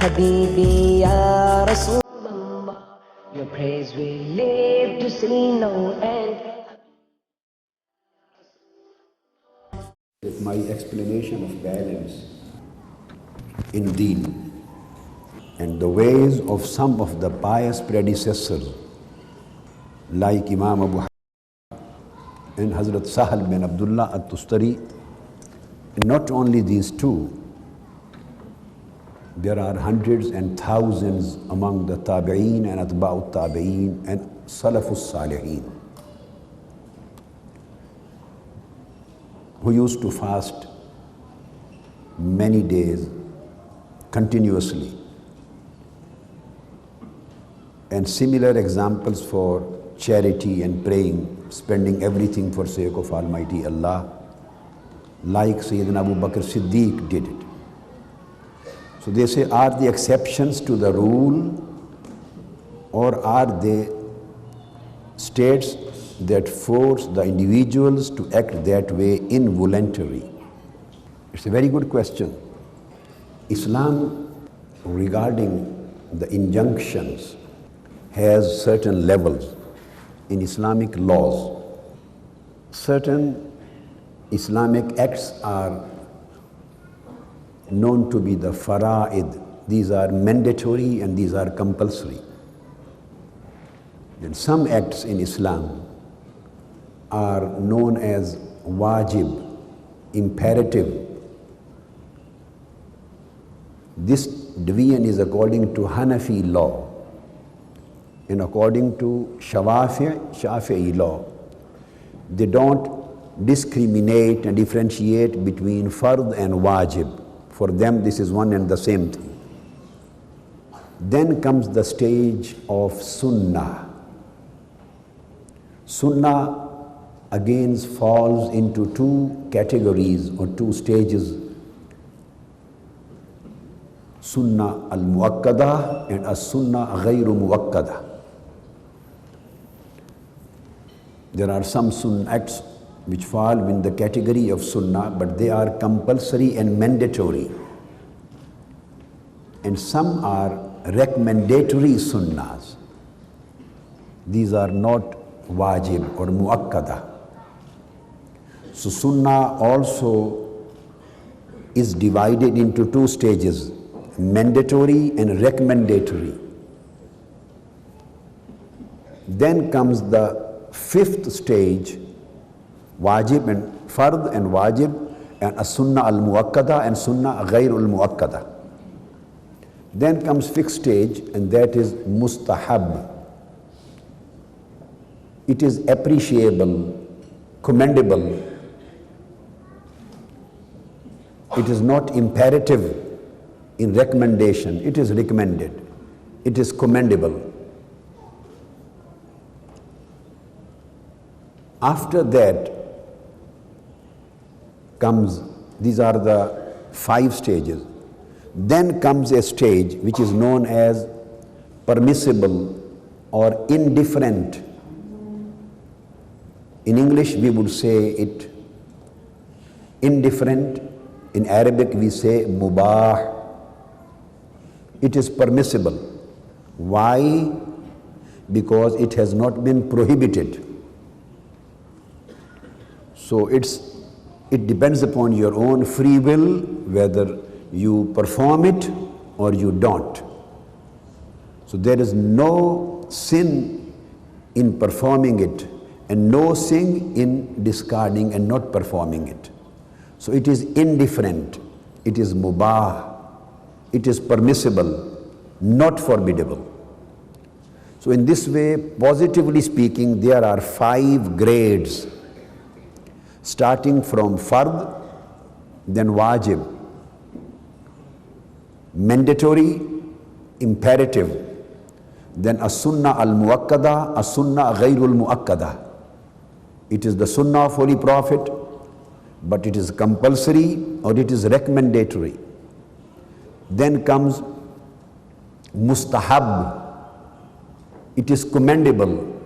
Habibi ya Rasulullah, your praise we live to see no end. My explanation of balance in deen and the ways of some of the pious predecessors like Imam Abu and Hazrat Sahal bin Abdullah al-Tustari. Not only these two, there are hundreds and thousands among the Tabi'een and Atba'ut Tabi'een and Salafus Salihin who used to fast many days continuously. And similar examples for charity and praying, spending everything for sake of Almighty Allah, like Sayyidina Abu Bakr Siddiq did it. So they say, are the exceptions to the rule, or are they states that force the individuals to act that way involuntarily? It's a very good question. Islam, regarding the injunctions, has certain levels in Islamic laws. Certain Islamic acts are known to be the fara'id. These are mandatory and these are compulsory. And some acts in Islam are known as wajib, imperative. This division is according to Hanafi law. And according to Shafi'i law, they don't discriminate and differentiate between fard and wajib. For them, this is one and the same thing. Then comes the stage of sunnah. Sunnah again falls into two categories or two stages. Sunnah al-muakkada and as-sunnah ghayru muakkada. There are some sunnah acts which fall in the category of sunnah, but they are compulsory and mandatory. And some are recommendatory sunnahs. These are not wajib or muakkada. So sunnah also is divided into two stages, mandatory and recommendatory. Then comes the fifth stage, wajib and fard and wajib, and as-sunnah al-muakkada and sunnah ghayr al-muakkada. Then comes fifth stage, and that is mustahab. It is appreciable, commendable. It is not imperative in recommendation. It is recommended. It is commendable. After that comes, these are the 5 stages. Then comes a stage which is known as permissible or indifferent. In English we would say it indifferent. In Arabic we say mubah. It is permissible. Why? Because it has not been prohibited. So it depends upon your own free will whether you perform it or you don't. So there is no sin in performing it and no sin in discarding and not performing it. So it is indifferent, it is mubah, it is permissible, not forbiddable. So in this way, positively speaking, there are 5 grades, starting from fard, then wajib, mandatory, imperative, then as-sunnah al-muakkada, as-sunnah ghayrul muakkada. It is the sunnah of Holy Prophet, but it is compulsory or it is recommendatory. Then comes mustahab. It is commendable.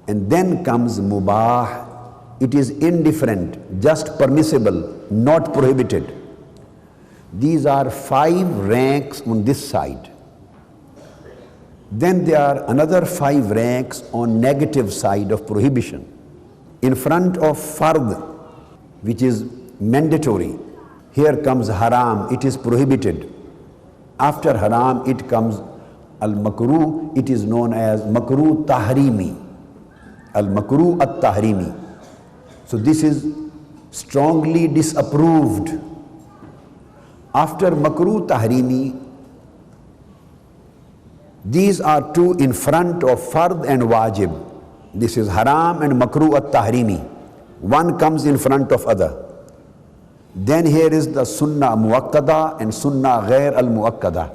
And then comes mubah. It is indifferent, just permissible, not prohibited. These are 5 ranks on this side. Then there are another 5 ranks on negative side of prohibition. In front of fard, which is mandatory, here comes haram, it is prohibited. After haram, it comes al-makruh, it is known as makruh tahrimi. Al-makruh at-tahrimi. So this is strongly disapproved. After makruh tahrimi, these are 2 in front of fard and wajib. This is haram and makruh at-tahrimi. One comes in front of other. Then here is the sunnah muakkada and sunnah ghair al-muakkada.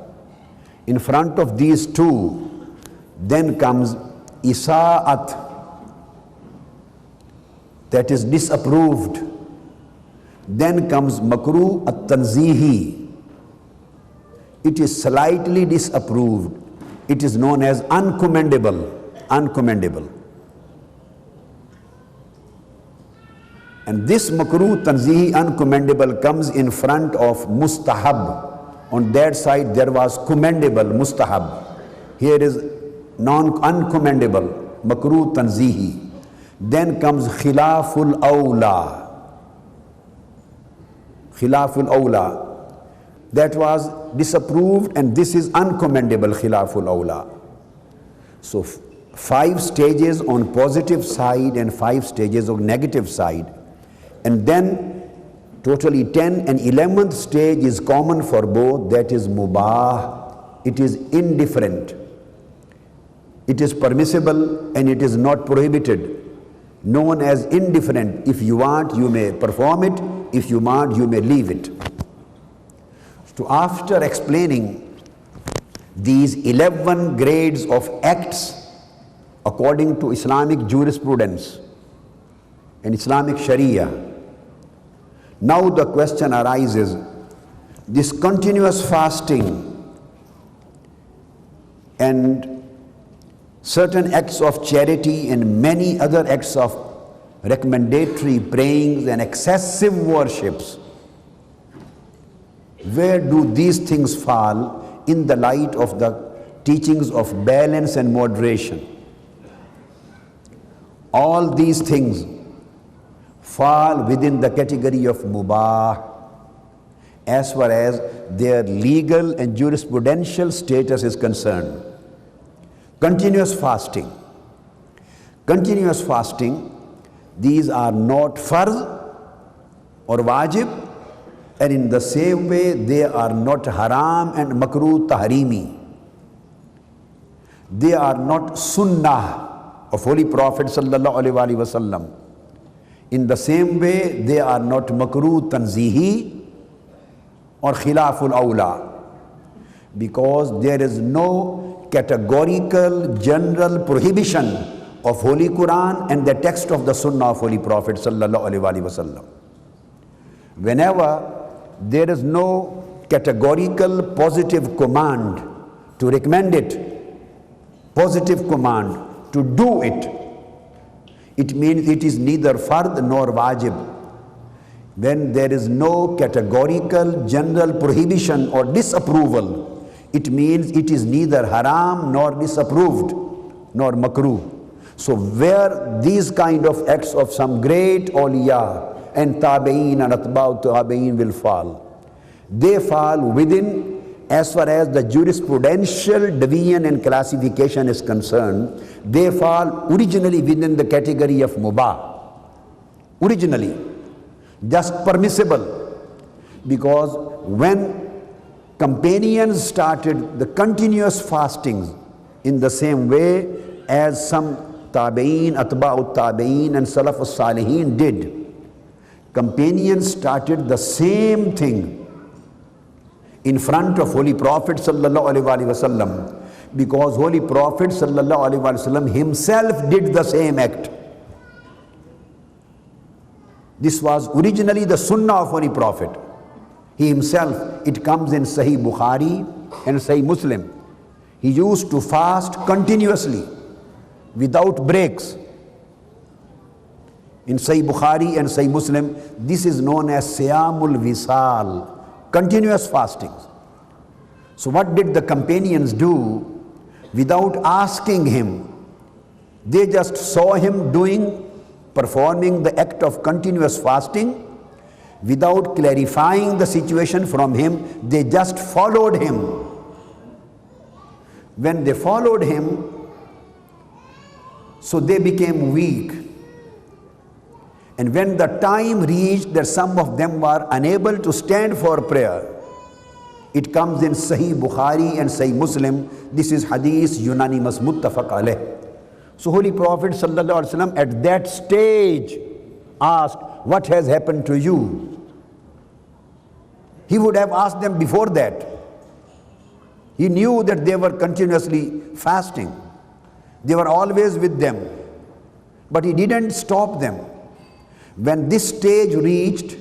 In front of these 2, then comes isa'at, that is disapproved. Then comes makruh at-tanzihi. It is slightly disapproved. It is known as uncommendable. Uncommendable. And this makruh tanzihi uncommendable comes in front of mustahab. On that side there was commendable, mustahab. Here is uncommendable, makruh tanzihi. Then comes khilaful awla. Khilaful awla. That was disapproved, and this is uncommendable, khilaful awla. So 5 stages on positive side and 5 stages on negative side. And then totally 10 and 11th stage is common for both, that is mubah. It is indifferent. It is permissible and it is not prohibited. Known as indifferent. If you want, you may perform it. If you want, you may leave it. So after explaining these 11 grades of acts according to Islamic jurisprudence and Islamic Sharia, now the question arises, this continuous fasting and certain acts of charity and many other acts of recommendatory prayings and excessive worships, where do these things fall in the light of the teachings of balance and moderation? All these things fall within the category of mubah as far as their legal and jurisprudential status is concerned. Continuous fasting. Continuous fasting, these are not farz or wajib, and in the same way they are not haram and makruh tahrimi. They are not sunnah of Holy Prophet sallallahu alaihi wasallam. In the same way they are not makruh tanzihi or khilaful awla, because there is no categorical general prohibition of Holy Quran and the text of the Sunnah of Holy Prophet sallallahu alaihi wasallam. Whenever there is no categorical positive command to recommend it, positive command to do it, it means it is neither fard nor wajib. When there is no categorical general prohibition or disapproval, it means it is neither haram nor disapproved nor makruh. So where these kind of acts of some great awliya and tabi'een and atba'u tabi'een will fall, they fall within, as far as the jurisprudential division and classification is concerned, they fall originally within the category of mubah. Originally, just permissible, because when companions started the continuous fastings in the same way as some tabi'een, atba'u tabi'een and salafus salihin did, companions started the same thing in front of Holy Prophet sallallahu alaihi wasallam, because Holy Prophet sallallahu alaihi wasallam himself did the same act. This was originally the sunnah of Holy Prophet. He himself, it comes in Sahih Bukhari and Sahih Muslim. He used to fast continuously without breaks. In Sahih Bukhari and Sahih Muslim, this is known as Siyamul Wisal, continuous fastings. So what did the companions do? Without asking him, they just saw him performing the act of continuous fasting. Without clarifying the situation from him, they just followed him. When they followed him, so they became weak. And when the time reached that some of them were unable to stand for prayer, it comes in Sahih Bukhari and Sahih Muslim. This is hadith unanimous, muttafaq alayh. So Holy Prophet sallallahu alaihi wasallam at that stage asked, what has happened to you? He would have asked them before that. He knew that they were continuously fasting. They were always with them. But he didn't stop them. When this stage reached,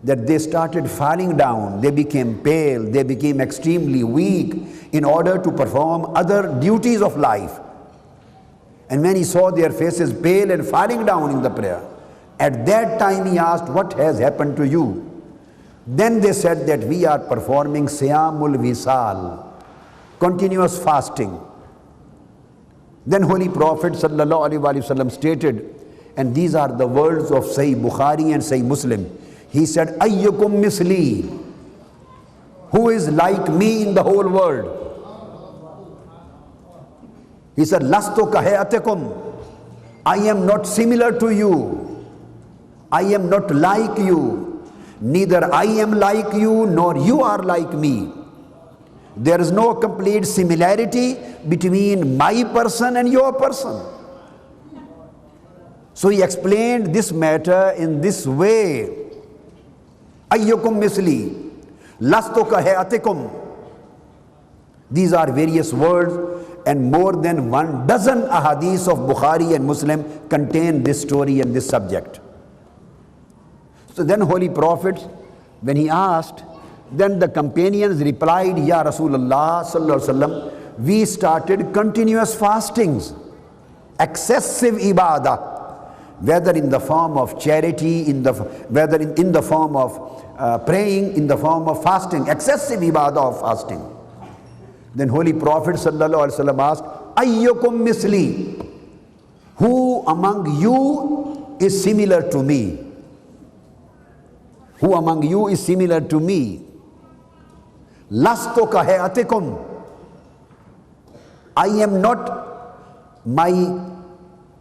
that they started falling down, they became pale, they became extremely weak in order to perform other duties of life. And when he saw their faces pale and falling down in the prayer, at that time he asked, what has happened to you? Then they said that we are performing Siyamul Wisal, continuous fasting. Then Holy Prophet sallallahu alaihi wasallam stated, and these are the words of Sahih Bukhari and Sahih Muslim. He said, Ayyukum misli, who is like me in the whole world? He said, Lastu kahayatikum, I am not similar to you. I am not like you. Neither I am like you, nor you are like me. There is no complete similarity between my person and your person. So he explained this matter in this way. Ayyukum misli, lastu kahayatikum. These are various words, and more than 12 ahadith of Bukhari and Muslim contain this story and this subject. So then Holy Prophet, when he asked, then the companions replied, Ya Rasulullah sallallahu alaihi wasallam, we started continuous fastings, excessive ibadah, whether in the form of charity, whether in the form of praying, in the form of fasting, excessive ibadah of fasting. Then Holy Prophet sallallahu alaihi wasallam asked, Ayyukum misli, who among you is similar to me? Who among you is similar to me? Lastu kahayatikum, I am not, my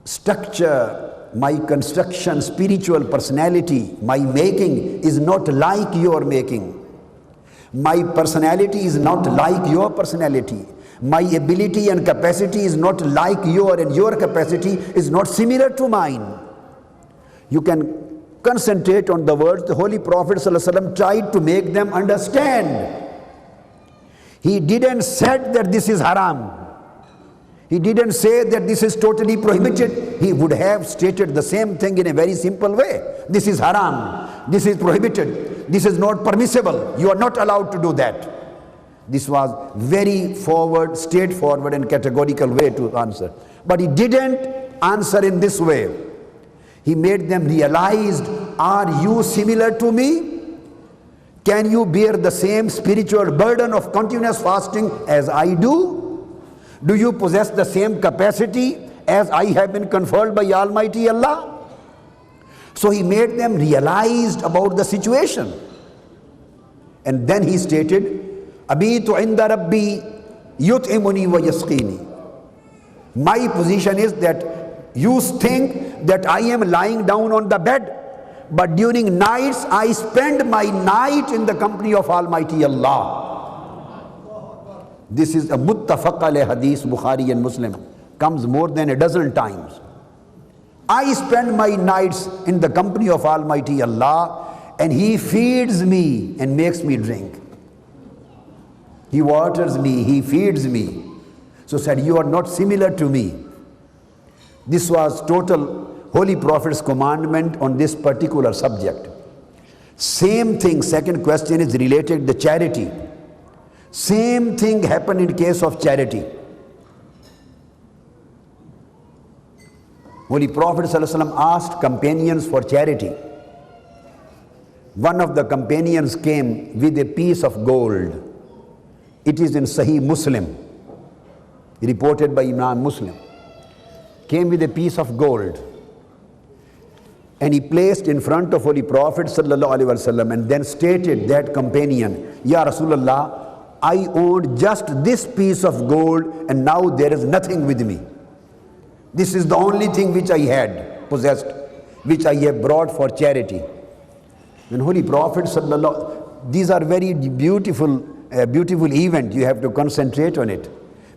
structure, my construction, spiritual personality, my making is not like your making. My personality is not like your personality. My ability and capacity is not like your, and your capacity is not similar to mine. You can concentrate on the words the Holy Prophet ﷺ tried to make them understand. He didn't say that this is haram. He didn't say that this is totally prohibited. He would have stated the same thing in a very simple way. This is haram. This is prohibited. This is not permissible. You are not allowed to do that. This was very forward, straightforward and categorical way to answer. But he didn't answer in this way. He made them realize, are you similar to me? Can you bear the same spiritual burden of continuous fasting as I do? Do you possess the same capacity as I have been conferred by Almighty Allah? So he made them realize about the situation. And then he stated, Abitu inda Rabbi yut'imuni wa yasqini. My position is that you think that I am lying down on the bed, but during nights I spend my night in the company of Almighty Allah. This is a muttafaq alayh hadith, Bukhari and Muslim. Comes more than a dozen times. I spend my nights in the company of Almighty Allah, and He feeds me and makes me drink. He waters me, He feeds me. So said, you are not similar to me. This was total Holy Prophet's commandment on this particular subject. Same thing, second question is related to charity. Same thing happened in case of charity. Holy Prophet ﷺ asked companions for charity. One of the companions came with a piece of gold. It is in Sahih Muslim, reported by Imam Muslim. Came with a piece of gold, and he placed in front of Holy Prophet sallallahu alaihi wasallam, and then stated that companion, Ya Rasulullah, I owed just this piece of gold and now there is nothing with me. This is the only thing which I had possessed, which I have brought for charity. When Holy Prophet sallallahu, these are very beautiful event, you have to concentrate on it.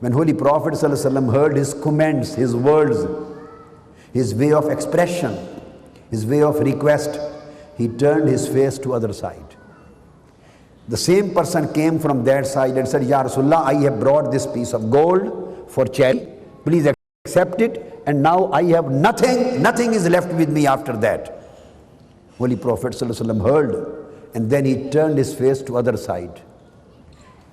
When Holy Prophet sallallahu alaihi wasallam heard his comments, his words, his way of expression, his way of request, he turned his face to other side. The same person came from that side and said, Ya Rasulullah, I have brought this piece of gold for charity, please accept it, and now I have nothing is left with me after that. Holy Prophet ﷺ heard, and then he turned his face to other side.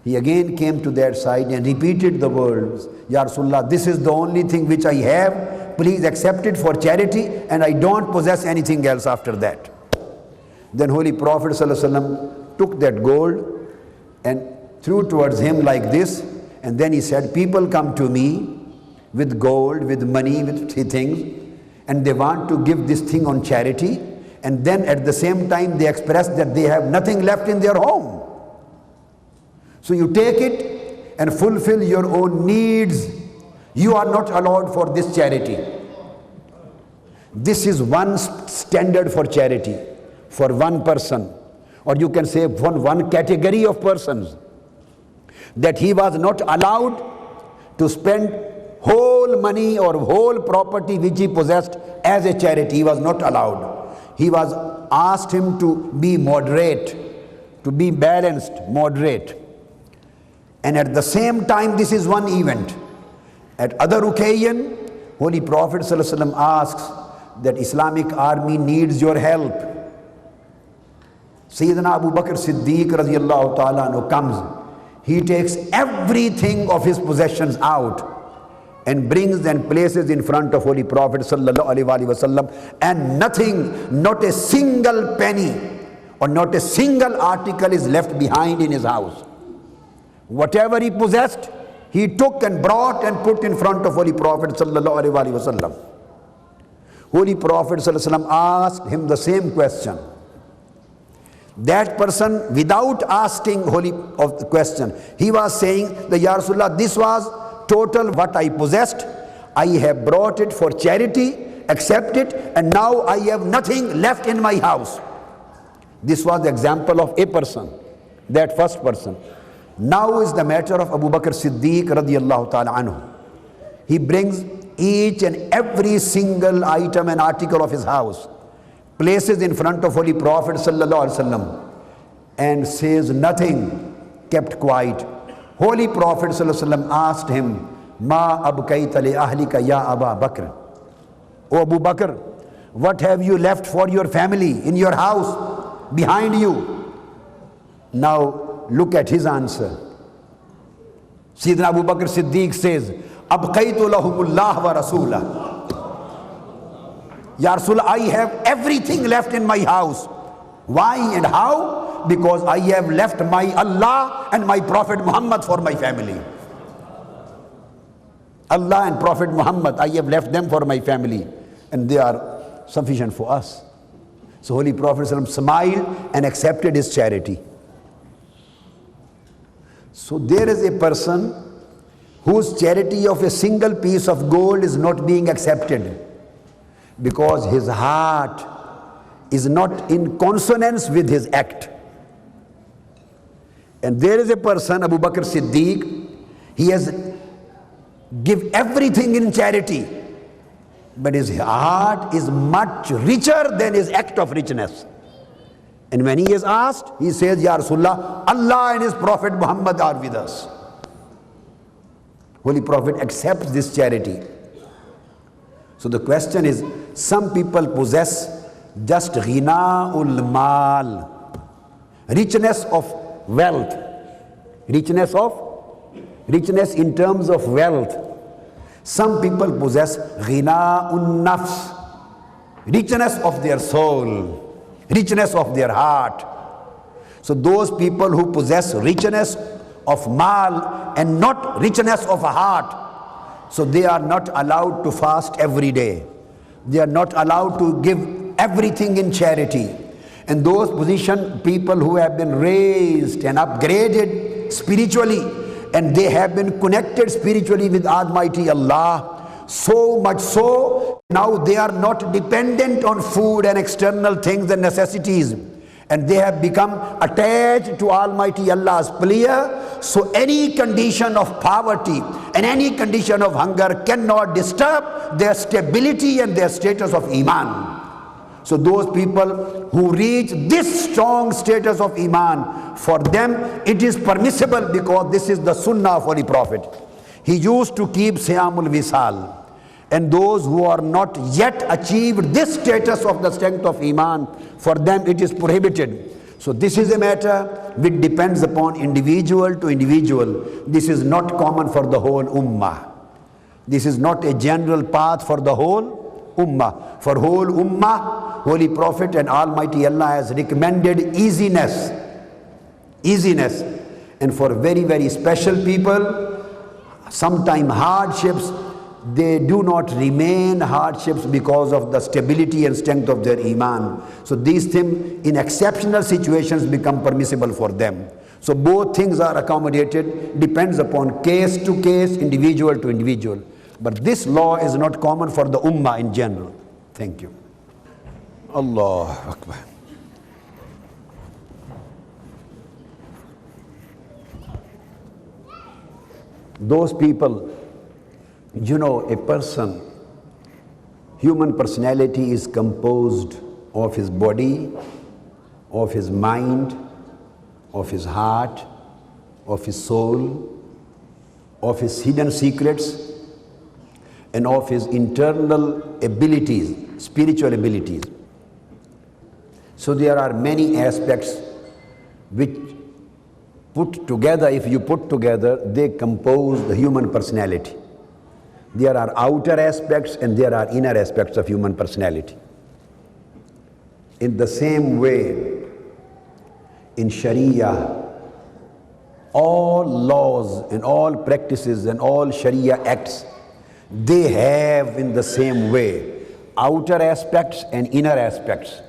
He again came to that side and repeated the words, Ya Rasulullah, this is the only thing which I have, please accept it for charity, and I don't possess anything else after that. Then Holy Prophet ﷺ took that gold and threw towards him like this, and then he said, people come to me with gold, with money, with things, and they want to give this thing on charity, and then at the same time they express that they have nothing left in their home. So you take it and fulfill your own needs. You are not allowed for this charity. This is one standard for charity, for one person, or you can say one category of persons, that he was not allowed to spend whole money or whole property which he possessed as a charity. He was not allowed. He was asked him to be moderate, to be balanced, moderate. And at the same time, this is one event. At other occasion, Holy Prophet ﷺ asks that Islamic army needs your help. Sayyidina Abu Bakr Siddiq radiyallahu ta'ala anhu comes. He takes everything of his possessions out and brings and places in front of Holy Prophet sallallahu alaihi wasallam, and nothing, not a single penny or not a single article is left behind in his house. Whatever he possessed, he took and brought and put in front of Holy Prophet sallallahu alaihi wasallam. Holy Prophet sallallahu alaihi wasallam asked him the same question. That person, without asking of the question, he was saying that, Ya Rasulullah, this was total what I possessed. I have brought it for charity, accept it, and now I have nothing left in my house. This was the example of a person, that first person. Now is the matter of Abu Bakr Siddiq radiyallahu ta'ala anhu. He brings each and every single item and article of his house, places in front of Holy Prophet sallallahu alaihi wasallam, and says nothing, kept quiet. Holy Prophet sallallahu alaihi wasallam asked him, Ma abkayta li ahlika ya Abu Bakr. O Abu Bakr, what have you left for your family in your house behind you? Now look at his answer. Sayyidina Abu Bakr Siddiq says, Abqaytu lahumullah wa rasulah. Ya Rasul, I have everything left in my house. Why and how? Because I have left my Allah and my Prophet Muhammad for my family. Allah and Prophet Muhammad, I have left them for my family, and they are sufficient for us. So Holy Prophet ﷺ smiled and accepted his charity. So there is a person whose charity of a single piece of gold is not being accepted because his heart is not in consonance with his act. And there is a person, Abu Bakr Siddiq, he has give everything in charity, but his heart is much richer than his act of richness. And when he is asked, he says, Ya Rasulullah, Allah and his Prophet Muhammad are with us. Holy Prophet accepts this charity. So the question is, some people possess just ghina'ul mal, richness of wealth, richness in terms of wealth. Some people possess ghina'un nafs, richness of their soul. richness of their heart. So those people who possess richness of mal and not richness of a heart, so they are not allowed to fast every day. They are not allowed to give everything in charity. And those people who have been raised and upgraded spiritually, and they have been connected spiritually with Almighty Allah, so much so, now they are not dependent on food and external things and necessities, and they have become attached to Almighty Allah's pleasure. So any condition of poverty and any condition of hunger cannot disturb their stability and their status of Iman. So those people who reach this strong status of Iman, for them it is permissible, because this is the Sunnah of Holy Prophet. He used to keep Siyamul Wisal. And those who are not yet achieved this status of the strength of Iman, for them it is prohibited. So this is a matter which depends upon individual to individual. This is not common for the whole Ummah. This is not a general path for the whole Ummah. For whole Ummah, Holy Prophet and Almighty Allah has recommended easiness. Easiness. And for very, very special people, sometimes hardships, they do not remain hardships because of the stability and strength of their Iman. So these things in exceptional situations become permissible for them. So both things are accommodated, depends upon case to case, individual to individual. But this law is not common for the Ummah in general. Thank you. Allahu Akbar. Those people, you know, a person, human personality is composed of his body, of his mind, of his heart, of his soul, of his hidden secrets, and of his internal abilities, spiritual abilities. So there are many aspects which put together, if you put together, they compose the human personality. There are outer aspects and there are inner aspects of human personality. In the same way, in Sharia, all laws and all practices and all Sharia acts, they have in the same way outer aspects and inner aspects.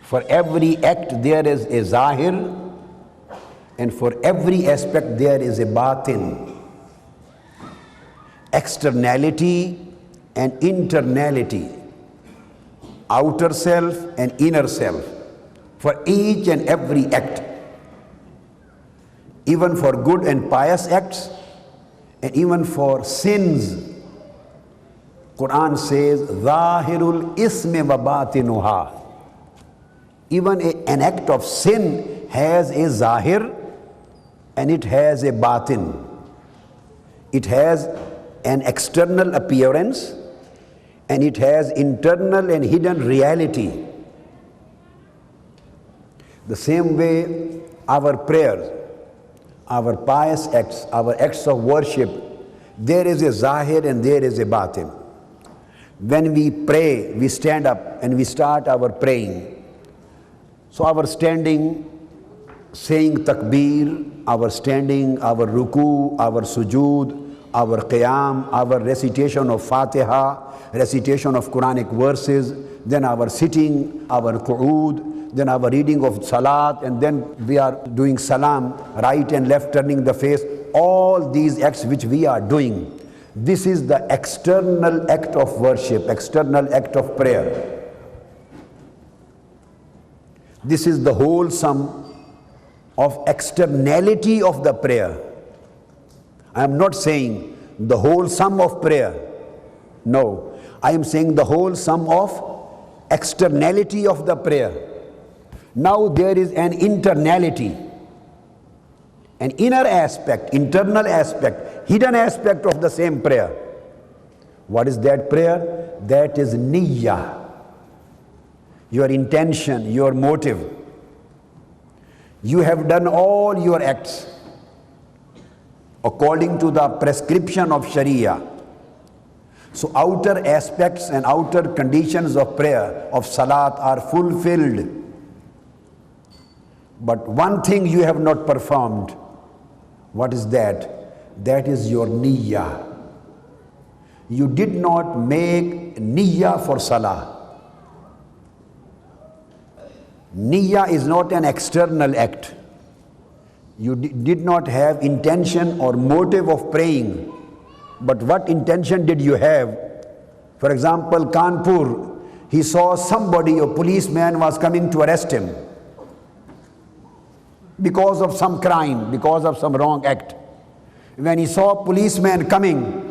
For every act there is a zahir, and for every aspect there is a batin. Externality and internality, outer self and inner self, for each and every act, even for good and pious acts, and even for sins. Quran says, Zahirul ismi wa batinuha. Even an act of sin has a zahir and it has a batin. It has an external appearance and it has internal and hidden reality. The same way our prayers, our pious acts, our acts of worship, there is a zahir and there is a batin. When we pray, we stand up and we start our praying. So our standing, saying takbir, our standing, our ruku, our sujood, our qiyam, our recitation of Fatiha, recitation of Quranic verses, then our sitting, our qu'ud, then our reading of salat, and then we are doing salam, right and left turning the face. All these acts which we are doing, this is the external act of worship, external act of prayer. This is the whole sum of externality of the prayer. I am not saying the whole sum of prayer. No, I am saying the whole sum of externality of the prayer. Now there is an internality, an inner aspect, internal aspect, hidden aspect of the same prayer. What is that prayer? That is niyyah. Your intention, your motive. You have done all your acts according to the prescription of Sharia. So outer aspects and outer conditions of prayer, of salat, are fulfilled. But one thing you have not performed. What is that? That is your niyyah. You did not make niyyah for salah. Niyyah is not an external act. You did not have intention or motive of praying. But what intention did you have? For example, Kanpur, he saw somebody, a policeman was coming to arrest him because of some crime, because of some wrong act. When he saw a policeman coming,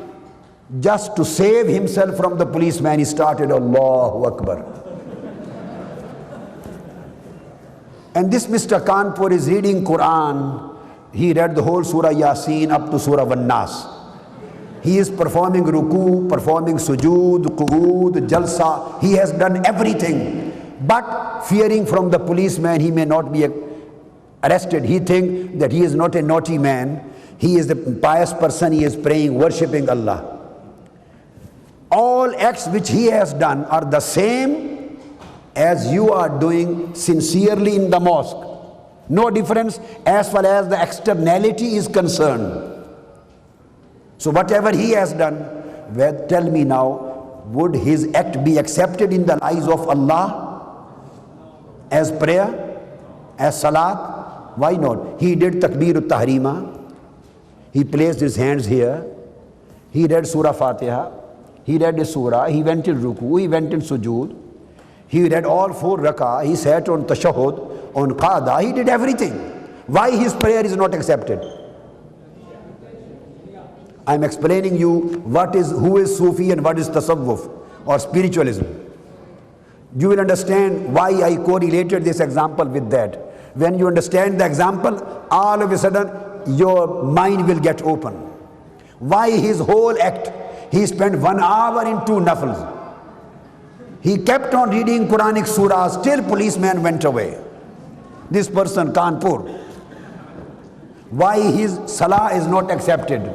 just to save himself from the policeman, he started Allahu Akbar. And this Mr. Kanpur is reading Quran. He read the whole Surah Yasin up to Surah Wan-Nas. He is performing ruku, performing sujood, qu'ud, jalsa. He has done everything. But fearing from the policeman, he may not be arrested. He thinks that he is not a naughty man. He is a pious person. He is praying, worshipping Allah. All acts which he has done are the same as you are doing sincerely in the mosque. No difference as far as the externality is concerned. So whatever he has done, tell me now, would his act be accepted in the eyes of Allah as prayer, as salat? Why not? He did takbir tahrima. He placed his hands here. He read Surah Fatiha. He read a surah. He went in ruku. He went in sujood. He read all 4 rak'ah. He sat on tashahhud, on qada. He did everything. Why his prayer is not accepted? I am explaining you who is Sufi and what is tasawwuf or spiritualism. You will understand why I correlated this example with that. When you understand the example, all of a sudden your mind will get open. Why his whole act? He spent 1 hour in 2 nafls. He kept on reading Quranic surahs till policeman went away. This person, Kanpur. Why his salah is not accepted?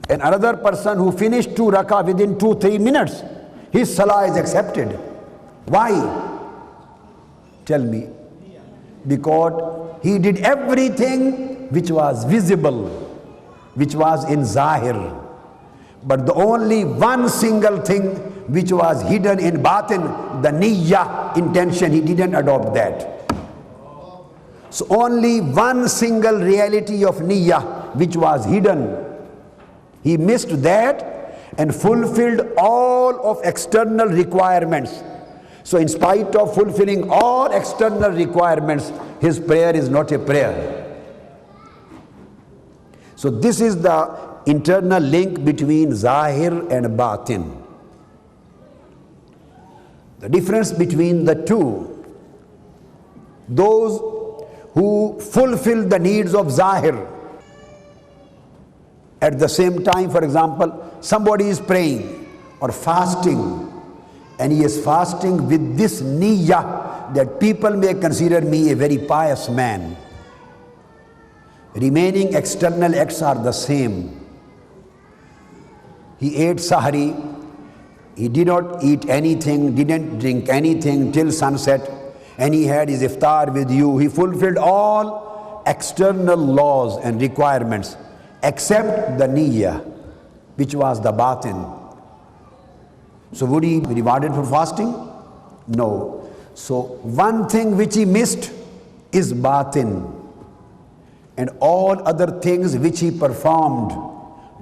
And another person who finished 2 rak'ah within 2-3 minutes, his salah is accepted. Why? Tell me. Because he did everything which was visible, which was in zahir. But the only one single thing which was hidden in batin, the niyyah, intention, he didn't adopt that. So only one single reality of niyyah which was hidden, he missed that and fulfilled all of external requirements. So in spite of fulfilling all external requirements, his prayer is not a prayer. So this is the internal link between zahir and batin. The difference between the two, those who fulfill the needs of zahir, at the same time, for example, somebody is praying or fasting, and he is fasting with this niyyah that people may consider me a very pious man. Remaining external acts are the same. He ate sahri, he did not eat anything, didn't drink anything till sunset, and he had his iftar with you. He fulfilled all external laws and requirements except the niyyah, which was the batin. So would he be rewarded for fasting? No. So one thing which he missed is batin, and all other things which he performed,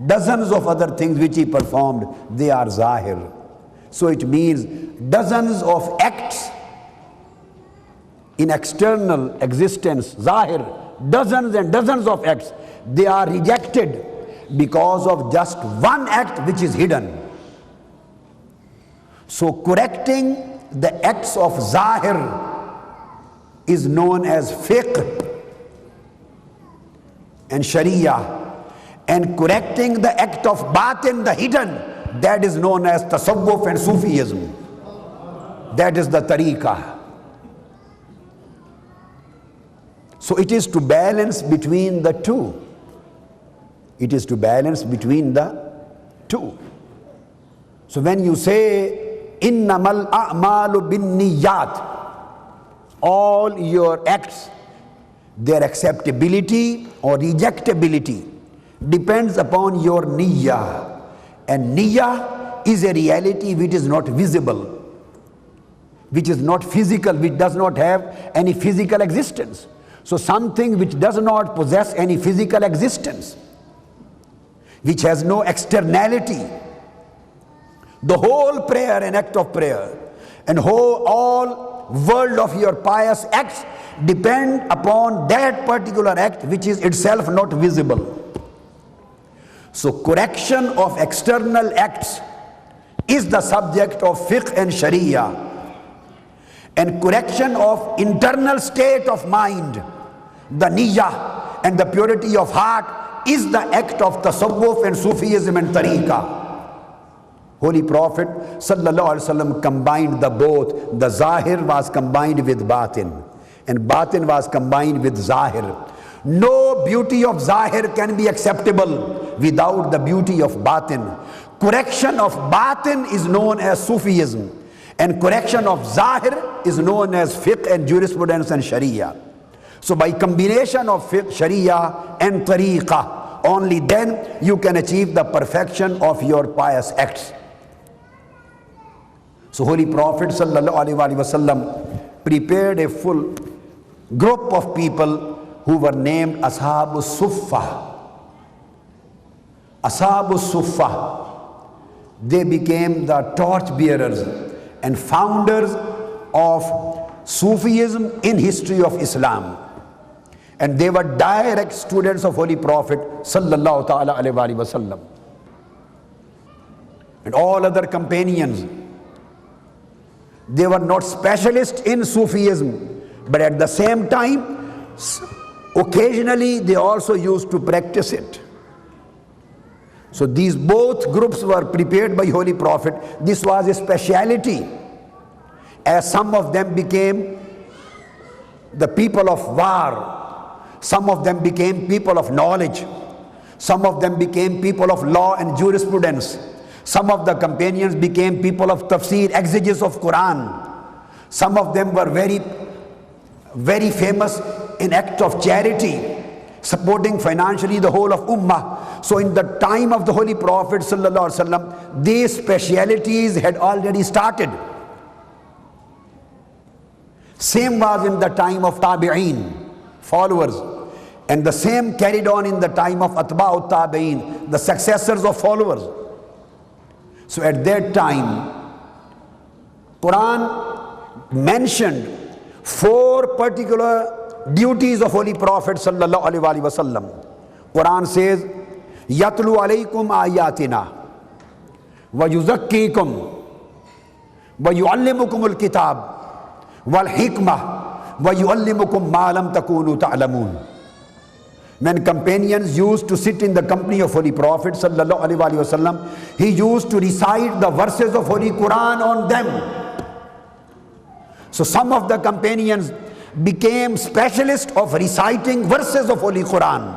dozens of other things which he performed, they are zahir. So it means dozens of acts in external existence, zahir, dozens and dozens of acts, they are rejected because of just one act which is hidden. So correcting the acts of zahir is known as fiqh and sharia, and correcting the act of batin, the hidden, that is known as tasawwuf and Sufism. That is the tariqah. So it is to balance between the two. It is to balance between the two. So when you say innamal a'malu bin niyyat, all your acts, their acceptability or rejectability depends upon your niyyah. And niyyah is a reality which is not visible, which is not physical, which does not have any physical existence. So something which does not possess any physical existence, which has no externality, the whole prayer and act of prayer and all world of your pious acts depend upon that particular act which is itself not visible. So correction of external acts is the subject of fiqh and sharia, and correction of internal state of mind, the niyyah and the purity of heart, is the act of tasawwuf and Sufism and tariqah. Holy Prophet sallallahu alaihi wasallam combined the both. The zahir was combined with batin, and batin was combined with zahir. No beauty of zahir can be acceptable without the beauty of batin. Correction of batin is known as Sufism, and correction of zahir is known as fiqh and jurisprudence and sharia. So by combination of fiqh, sharia and tariqah, only then you can achieve the perfection of your pious acts. So Holy Prophet sallallahu alaihi wasallam prepared a full group of people who were named Ashabu Suffah. Ashabu Suffah, they became the torch bearers and founders of Sufism in history of Islam. And they were direct students of Holy Prophet sallallahu ta'ala alaihi wasallam. And all other companions, they were not specialists in Sufism, but at the same time, occasionally they also used to practice it. So these both groups were prepared by Holy Prophet. This was a speciality, as some of them became the people of war, some of them became people of knowledge, some of them became people of law and jurisprudence, some of the companions became people of tafsir, exegesis of Quran. Some of them were very famous in act of charity, supporting financially the whole of Ummah. So in the time of the Holy Prophet sallallahu alaihi wasallam, these specialities had already started. Same was in the time of Tabi'een, followers, and the same carried on in the time of Atba'ut Tabi'een, the successors of followers. So at that time, Quran mentioned 4 particular duties of Holy Prophet sallallahu alaihi wasallam. Quran says, "Yatlu alaykum ayatina, wa yuzakkikum, wa yuallimukumul kitab, wal hikmah, wa yuallimukum ma lam takunu ta'lamun." When companions used to sit in the company of Holy Prophet sallallahu alaihi wasallam, he used to recite the verses of Holy Quran on them. So some of the companions became specialists of reciting verses of Holy Quran,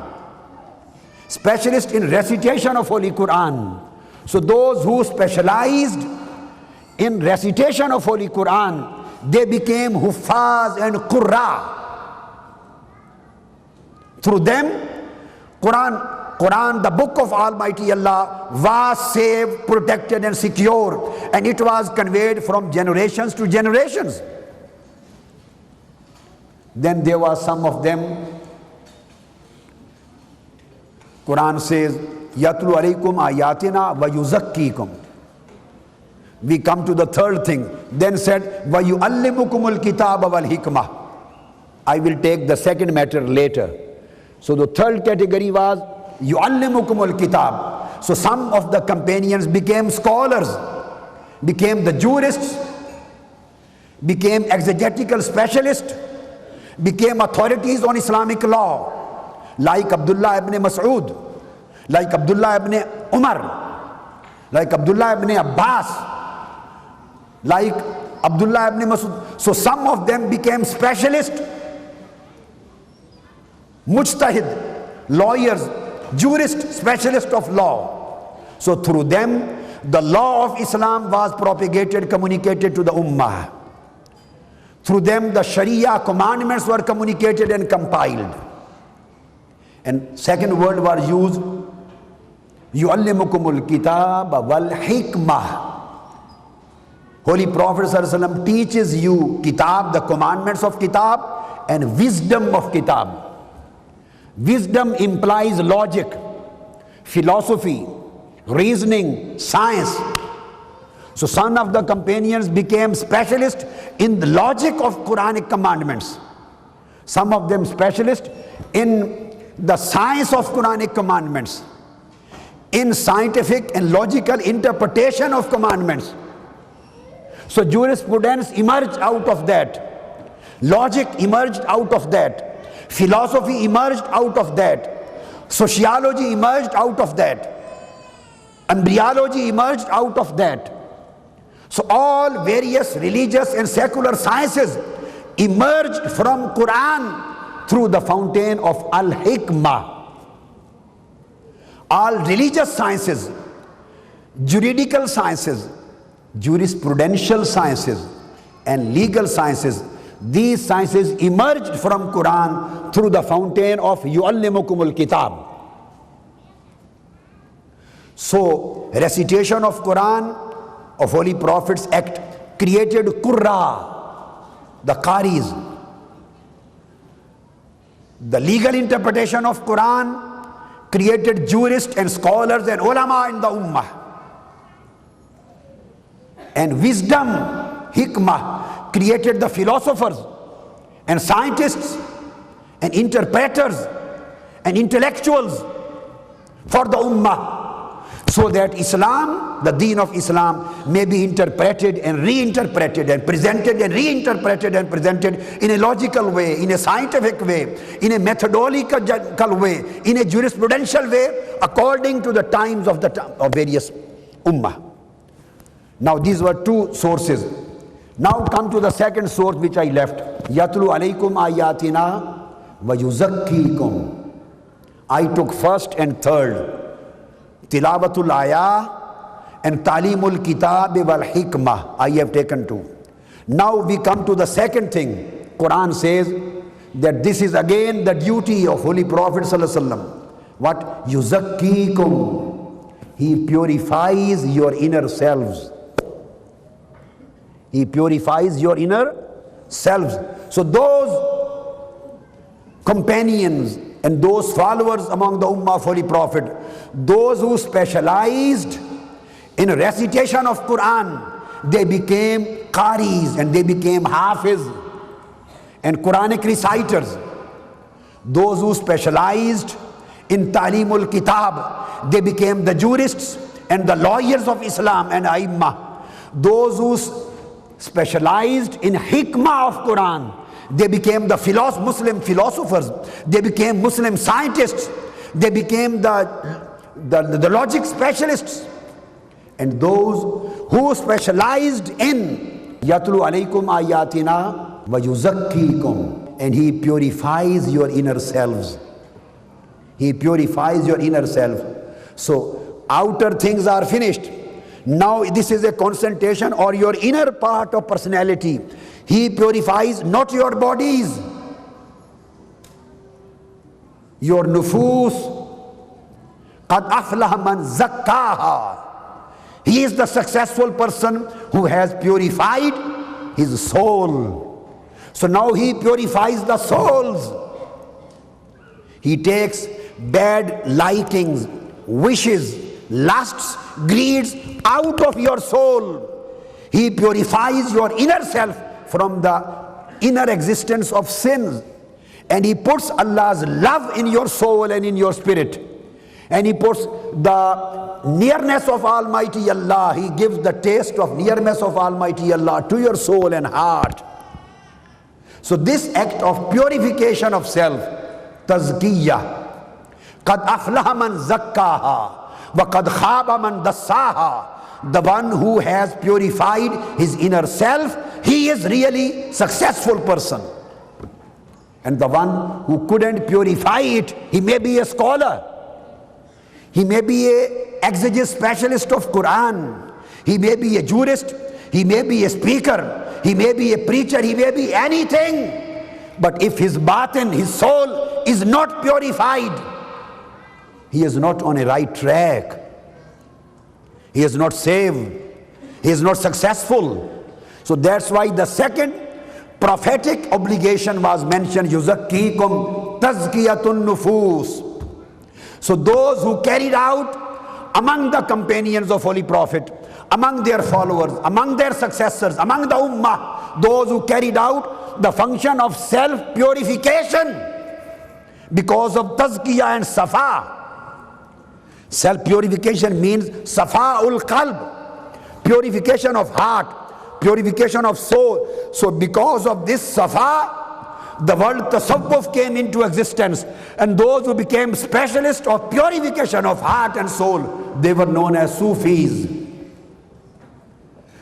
specialists in recitation of Holy Quran. So those who specialized in recitation of Holy Quran, they became Huffaz and Qurra. Through them, Quran, the book of Almighty Allah, was saved, protected and secure, and it was conveyed from generations to generations. Then there were some of them, Quran says, "Yatlu alaykum ayatina wa yuzakkikum." We come to the third thing. Then said, "Wa yuallimukumul kitaba wal hikmah." I will take the second matter later. So the third category was yuallimukumul kitab. So some of the companions became scholars, became the jurists, became exegetical specialists, became authorities on Islamic law, like Abdullah ibn Mas'ud, like Abdullah ibn Umar, like Abdullah ibn Abbas, like Abdullah ibn Mas'ud. So some of them became specialists, mujtahid, lawyers, jurists, specialists of law. So through them, the law of Islam was propagated, communicated to the Ummah. Through them the Sharia commandments were communicated and compiled. And second word was used, yu'allimukumul kitab wal hikmah. Holy Prophet ﷺ teaches you kitab, the commandments of kitab, and wisdom of kitab. Wisdom implies logic, philosophy, reasoning, science. So some of the companions became specialists in the logic of Quranic commandments. Some of them specialists in the science of Quranic commandments, in scientific and logical interpretation of commandments. So jurisprudence emerged out of that. Logic emerged out of that. Philosophy emerged out of that. Sociology emerged out of that. Embryology emerged out of that. So all various religious and secular sciences emerged from Quran through the fountain of Al-Hikmah. All religious sciences, juridical sciences, jurisprudential sciences, and legal sciences, these sciences emerged from Quran through the fountain of yu'allimukumul kitab. So recitation of Quran, of Holy Prophet's act, created Qurra, the Qaris. The legal interpretation of Quran created jurists and scholars and ulama in the ummah. And wisdom, hikmah, created the philosophers and scientists and interpreters and intellectuals for the ummah, so that Islam, the deen of Islam, may be interpreted and reinterpreted and presented and reinterpreted and presented in a logical way, in a scientific way, in a methodological way, in a jurisprudential way, according to the times of various ummah. Now these were two sources. Now come to the second source which I left. Yatlu alaykum ayatina wa yuzakkikum. I took first and third. Tilawatul ayah and talimul kitab wal hikmah. I have taken two. Now we come to the second thing. Quran says that this is again the duty of Holy Prophet sallallahu alaihi wasallam. What? Yuzakkikum. He purifies your inner selves. He purifies your inner selves. So those companions and those followers among the Ummah of Holy Prophet, those who specialized in recitation of Quran, they became Qaris and they became Hafiz and Quranic reciters. Those who specialized in Talimul Kitab, they became the jurists and the lawyers of Islam and A'immah. Those who specialized in hikmah of Quran, they became the Muslim philosophers, they became Muslim scientists, they became the logic specialists. And those who specialized in Yatlu alaykum ayatina wa yuzakkikum, and he purifies your inner selves. He purifies your inner self. So outer things are finished. Now this is a concentration or your inner part of personality. He purifies not your bodies, your nufus. Qad aflaha man zakkaha. He is the successful person who has purified his soul. So now he purifies the souls. He takes bad likings, wishes, lusts, greeds out of your soul. He purifies your inner self from the inner existence of sins, and he puts Allah's love in your soul and in your spirit, and he puts the nearness of Almighty Allah. He gives the taste of nearness of Almighty Allah to your soul and heart. So this act of purification of self, tazkiyah, qad aflaha man zakkaha wa qad khaba man dassaha. The one who has purified his inner self, he is really successful person. And the one who couldn't purify it, he may be a scholar, he may be a exegesis specialist of Quran, he may be a jurist, he may be a speaker, he may be a preacher, he may be anything. But if his batin, his soul is not purified, he is not on a right track. He is not saved. He is not successful. So that's why the second prophetic obligation was mentioned, yuzakkikum tazkiyatun nufus. So those who carried out among the companions of Holy Prophet, among their followers, among their successors, among the ummah, those who carried out the function of self-purification because of tazkiyah and safa. Self-purification means safa'ul qalb, purification of heart, purification of soul. So because of this safa, the word tasawwuf came into existence, and those who became specialists of purification of heart and soul, they were known as Sufis.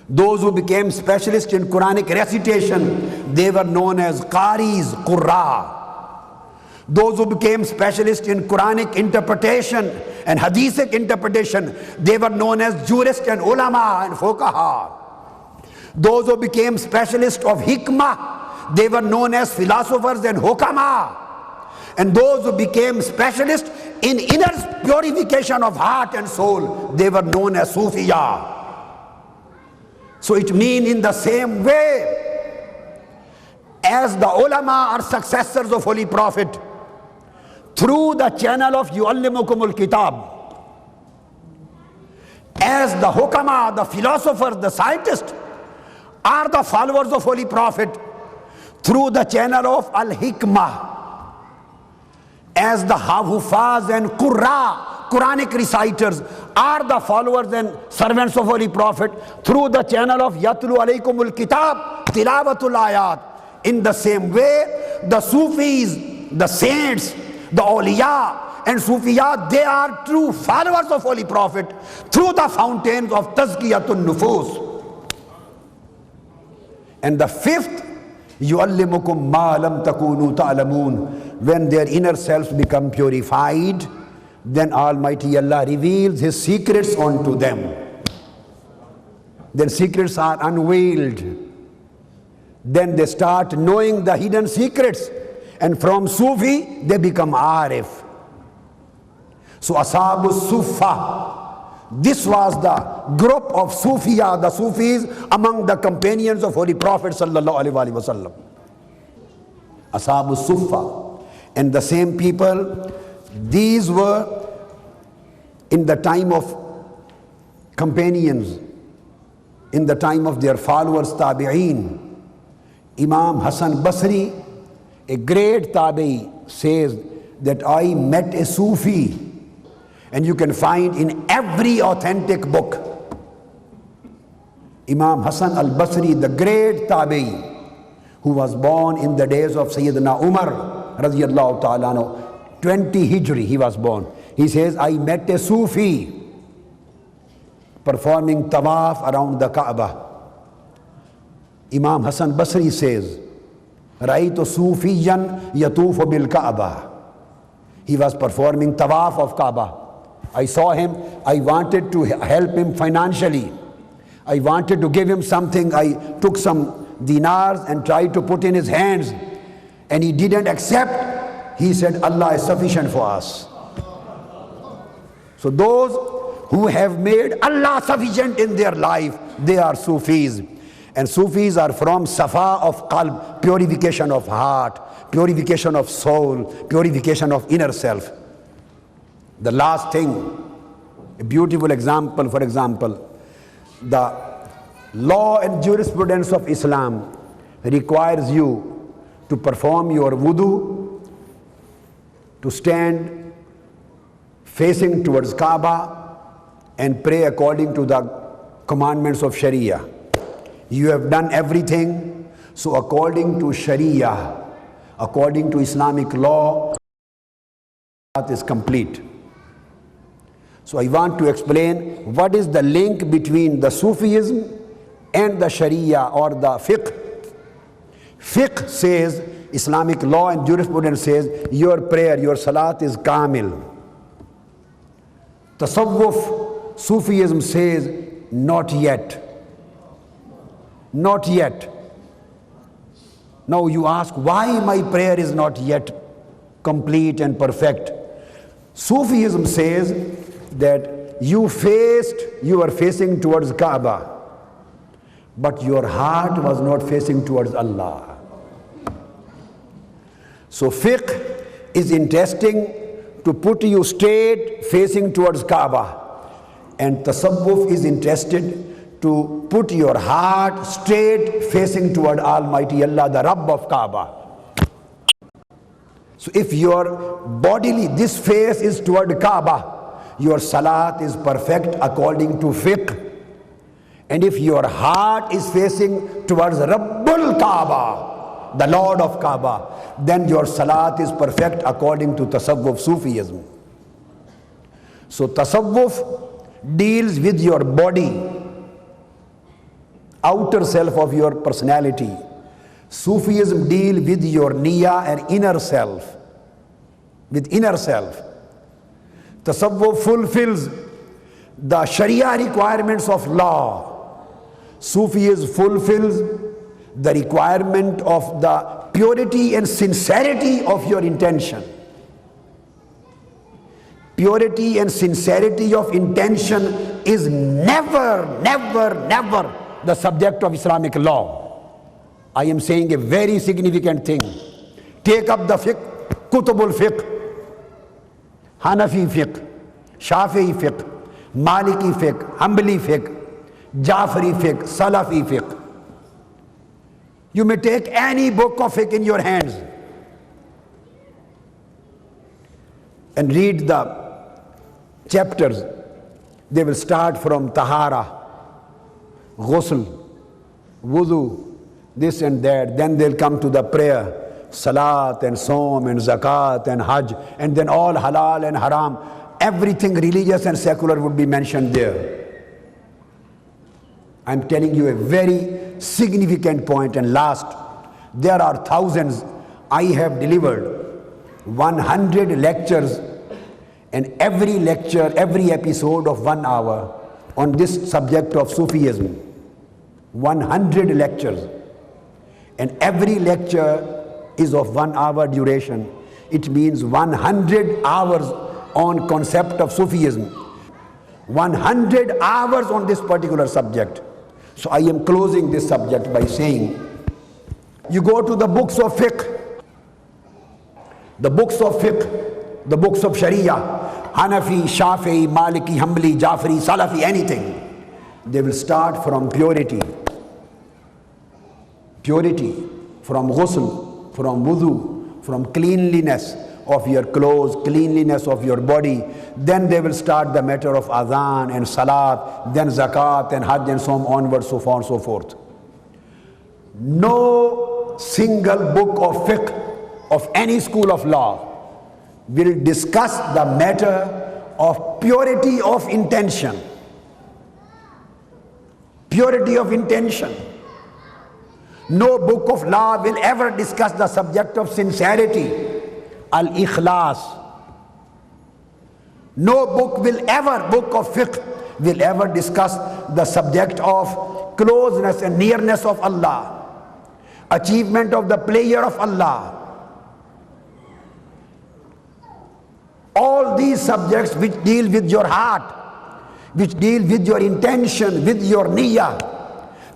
Those who became specialists in Quranic recitation, they were known as Qaris, Qurra. Those who became specialists in Quranic interpretation and Hadithic interpretation, they were known as jurists and ulama and fuqaha. Those who became specialists of hikmah, they were known as philosophers and hukama. And those who became specialists in inner purification of heart and soul, they were known as Sufiya. So it means in the same way as the ulama are successors of Holy Prophet, through the channel of yu'allimukumul kitab, as the hukama, the philosophers, the scientists are the followers of Holy Prophet, through the channel of al-hikmah, as the hufaz and qurra, Quranic reciters are the followers and servants of Holy Prophet, through the channel of yatlu alaykumul kitab, tilawatul ayat. In the same way, the Sufis, the saints, the awliya and Sufiya, they are true followers of Holy Prophet through the fountains of tazkiyatun nufus. And the fifth, yu'allimukum ma lam takunu ta'lamun. When their inner selves become purified, then Almighty Allah reveals His secrets unto them. Then secrets are unveiled. Then they start knowing the hidden secrets. And from Sufi, they become Arif. So Ashabu Sufa, this was the group of Sufiya, the Sufis among the companions of Holy Prophet sallallahu alaihi wasallam. Ashabu Sufa. And the same people, these were in the time of companions, in the time of their followers, Tabi'een. Imam Hassan Basri, a great Tabi'i, says that I met a Sufi, and you can find in every authentic book. Imam Hassan al-Basri, the great Tabi'i, who was born in the days of Sayyidina Umar radiyallahu ta'ala anhu, 20 Hijri he was born. He says, I met a Sufi performing tawaf around the Kaaba. Imam Hassan Basri says, Ra'aytu Sufiyan yatufu bil Kaaba. He was performing tawaf of Kaaba. I saw him, I wanted to help him financially. I wanted to give him something. I took some dinars and tried to put in his hands, and he didn't accept. He said, Allah is sufficient for us. So those who have made Allah sufficient in their life, they are Sufis. And Sufis are from safa of qalb, purification of heart, purification of soul, purification of inner self. The last thing, a beautiful example, for example, the law and jurisprudence of Islam requires you to perform your wudu, to stand facing towards Kaaba and pray according to the commandments of Sharia. You have done everything, so according to Sharia, according to Islamic law, that is complete. So I want to explain what is the link between the Sufism and the Sharia or the fiqh. Fiqh says, Islamic law and jurisprudence says, your prayer, your salat is kamil. Tasawwuf, Sufism says, not yet. Not yet. Now you ask, why my prayer is not yet complete and perfect? Sufism says that you are facing towards Kaaba, but your heart was not facing towards Allah. So fiqh is interesting to put you straight facing towards Kaaba, and tasawwuf is interested to put your heart straight facing toward Almighty Allah, the Rabb of Kaaba. So if your bodily, this face is toward Kaaba, your salat is perfect according to fiqh. And if your heart is facing towards Rabbul Kaaba, the Lord of Kaaba, then your salat is perfect according to tasawwuf, Sufism. So tasawwuf deals with your body, outer self of your personality. Sufism deal with your niyyah and inner self, with inner self. Tasawwuf fulfills the Sharia requirements of law. Sufism fulfills the requirement of the purity and sincerity of your intention. Purity and sincerity of intention is never the subject of Islamic law. I am saying a very significant thing. Take up the fiqh, Kutubul fiqh, Hanafi fiqh, Shafi'i fiqh, Maliki fiqh, Hanbali fiqh, Jafri fiqh, Salafi fiqh. You may take any book of fiqh in your hands and read the chapters. They will start from Tahara, Ghusl, Wudu, this and that. Then they'll come to the prayer, Salat and Som and Zakat and Hajj, and then all halal and haram. Everything religious and secular would be mentioned there. I'm telling you a very significant point. And last, there are thousands. I have delivered 100 lectures, and every lecture, every episode of 1 hour on this subject of Sufism. 100 lectures, and every lecture is of 1 hour duration. It means 100 hours on concept of Sufism. 100 hours on this particular subject. So I am closing this subject by saying, you go to the books of fiqh, the books of fiqh, the books of Sharia, Hanafi, Shafi'i, Maliki, Hanbali, Jafri, Salafi, anything. They will start from purity. Purity, from ghusl, from wudu, from cleanliness of your clothes, cleanliness of your body. Then they will start the matter of adhan and salat, then zakat and hajj and so on, so far and so forth. No single book of fiqh of any school of law will discuss the matter of purity of intention. Purity of intention. No book of law will ever discuss the subject of sincerity, al-ikhlas. No book of fiqh will ever discuss the subject of closeness and nearness of Allah, achievement of the pleasure of Allah. All these subjects which deal with your heart, which deal with your intention, with your niyyah,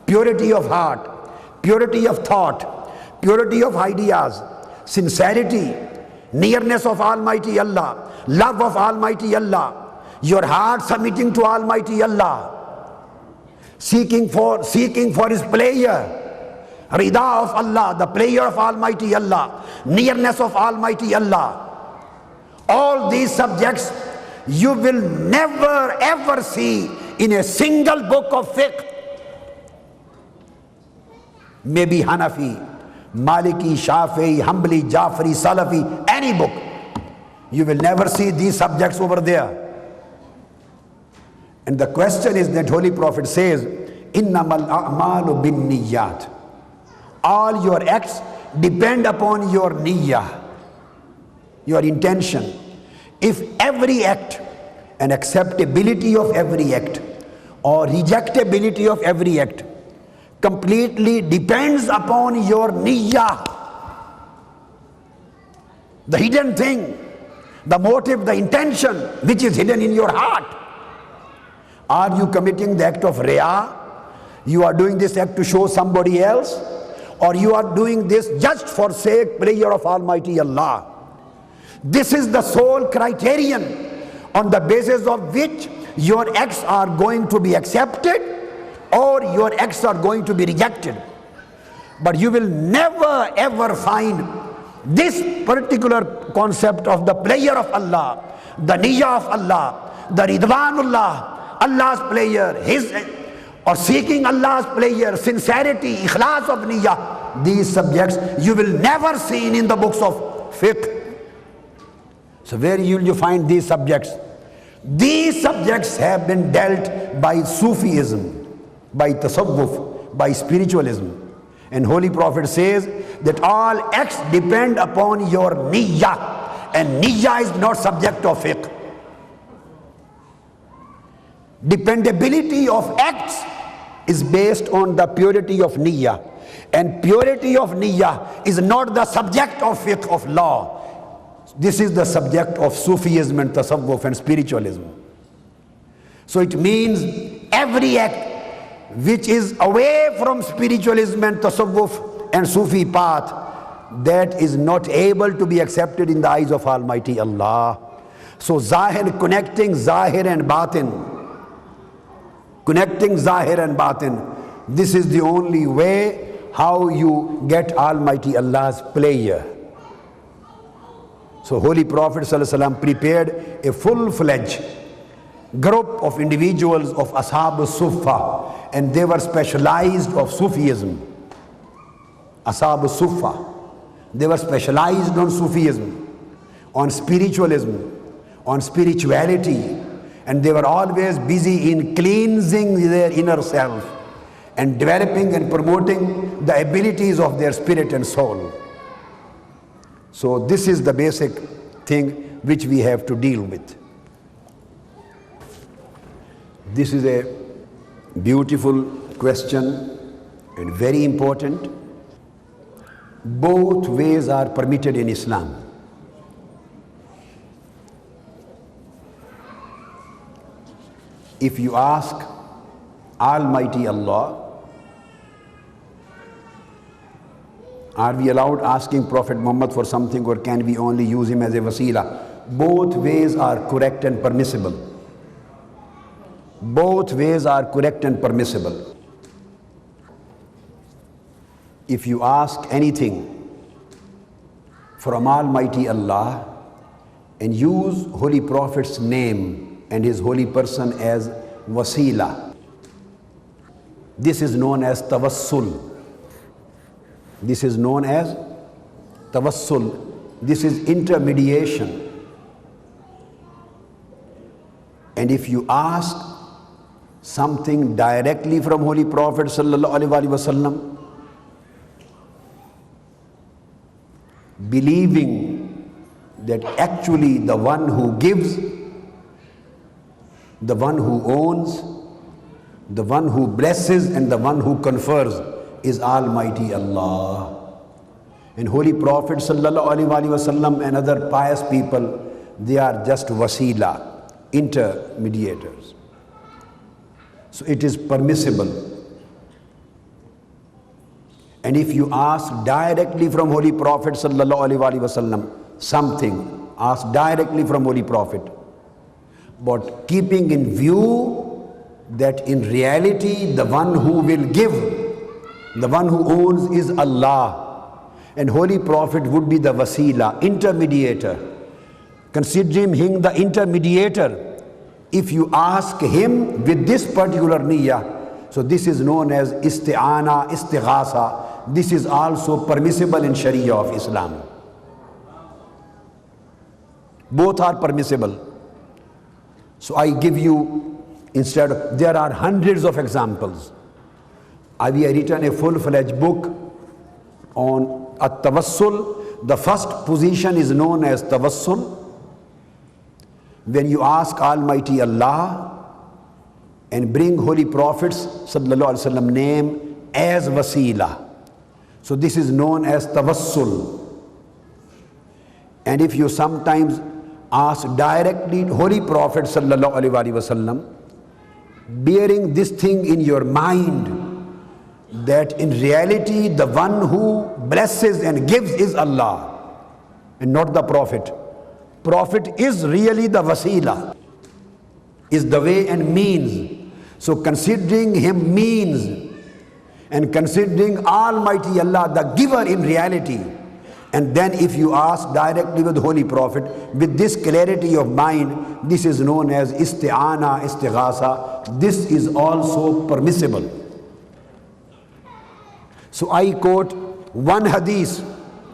purity of heart, purity of thought, purity of ideas, sincerity, nearness of Almighty Allah, love of Almighty Allah, your heart submitting to Almighty Allah, seeking for His pleasure, rida of Allah, the pleasure of Almighty Allah, nearness of Almighty Allah. All these subjects you will never ever see in a single book of fiqh. Maybe Hanafi, Maliki, Shafi'i, Hanbali, Jafri, Salafi, any book. You will never see these subjects over there. And the question is that Holy Prophet says, Innamal a'malu bin niyyat. All your acts depend upon your niyyah, your intention. If every act, and acceptability of every act, or rejectability of every act, completely depends upon your niyyah. The hidden thing, the motive, the intention which is hidden in your heart. Are you committing the act of riyah? You are doing this act to show somebody else, or you are doing this just for sake prayer of Almighty Allah? This is the sole criterion on the basis of which your acts are going to be accepted or your acts are going to be rejected. But you will never ever find this particular concept of the prayer of Allah, the niyyah of Allah, the ridwanullah, Allah's prayer, his or seeking Allah's prayer, sincerity, ikhlas of niyyah. These subjects you will never see in the books of fiqh. So where will you find these subjects? These subjects have been dealt by Sufism, by tasawwuf, by spiritualism. And Holy Prophet says that all acts depend upon your niyyah, and niyyah is not subject of fiqh. Dependability of acts is based on the purity of niyyah, and purity of niyyah is not the subject of fiqh of law. This is the subject of Sufism and tasawwuf and spiritualism. So it means every act which is away from spiritualism and tasawwuf and Sufi path, that is not able to be accepted in the eyes of Almighty Allah. So zahir, connecting zahir and batin, this is the only way how you get Almighty Allah's pleasure. So Holy Prophet ﷺ prepared a full-fledged group of individuals of Ashab al-Suffa, and they were specialized of Sufism. Ashab al-Suffa, they were specialized on Sufism, on spiritualism, on spirituality, and they were always busy in cleansing their inner self and developing and promoting the abilities of their spirit and soul. So this is the basic thing which we have to deal with. This is a beautiful question and very important. Both ways are permitted in Islam. If you ask Almighty Allah, are we allowed asking Prophet Muhammad for something, or can we only use him as a wasila? Both ways are correct and permissible. Both ways are correct and permissible. If you ask anything from Almighty Allah and use Holy Prophet's name and his holy person as wasila, this is known as tawassul. This is known as tawassul. This is intermediation. And if you ask something directly from Holy Prophet sallallahu alaihi wasallam, believing that actually the one who gives, the one who owns, the one who blesses, and the one who confers is Almighty Allah. And Holy Prophet sallallahu alaihi wasallam and other pious people, they are just wasila, intermediators. So it is permissible. And if you ask directly from Holy Prophet sallallahu alaihi wasallam something, ask directly from Holy Prophet, but keeping in view that in reality the one who will give, the one who owns is Allah, and Holy Prophet would be the wasila, intermediator. Considering him the intermediator, if you ask him with this particular niyyah, so this is known as isti'ana, istighasa. This is also permissible in Sharia of Islam. Both are permissible. So I give you, instead of, there are hundreds of examples. I have written a full-fledged book on at-tawassul. The first position is known as tawassul. When you ask Almighty Allah and bring Holy Prophet's sallallahu alaihi wasallam name as wasila. So this is known as tawassul. And if you sometimes ask directly Holy Prophet sallallahu alaihi wasallam, bearing this thing in your mind, that in reality the one who blesses and gives is Allah and not the Prophet. Prophet is really the wasila, is the way and means. So considering him means and considering Almighty Allah the giver in reality, and then if you ask directly with the Holy Prophet with this clarity of mind, this is known as isti'ana, istighasa. This is also permissible. So I quote one hadith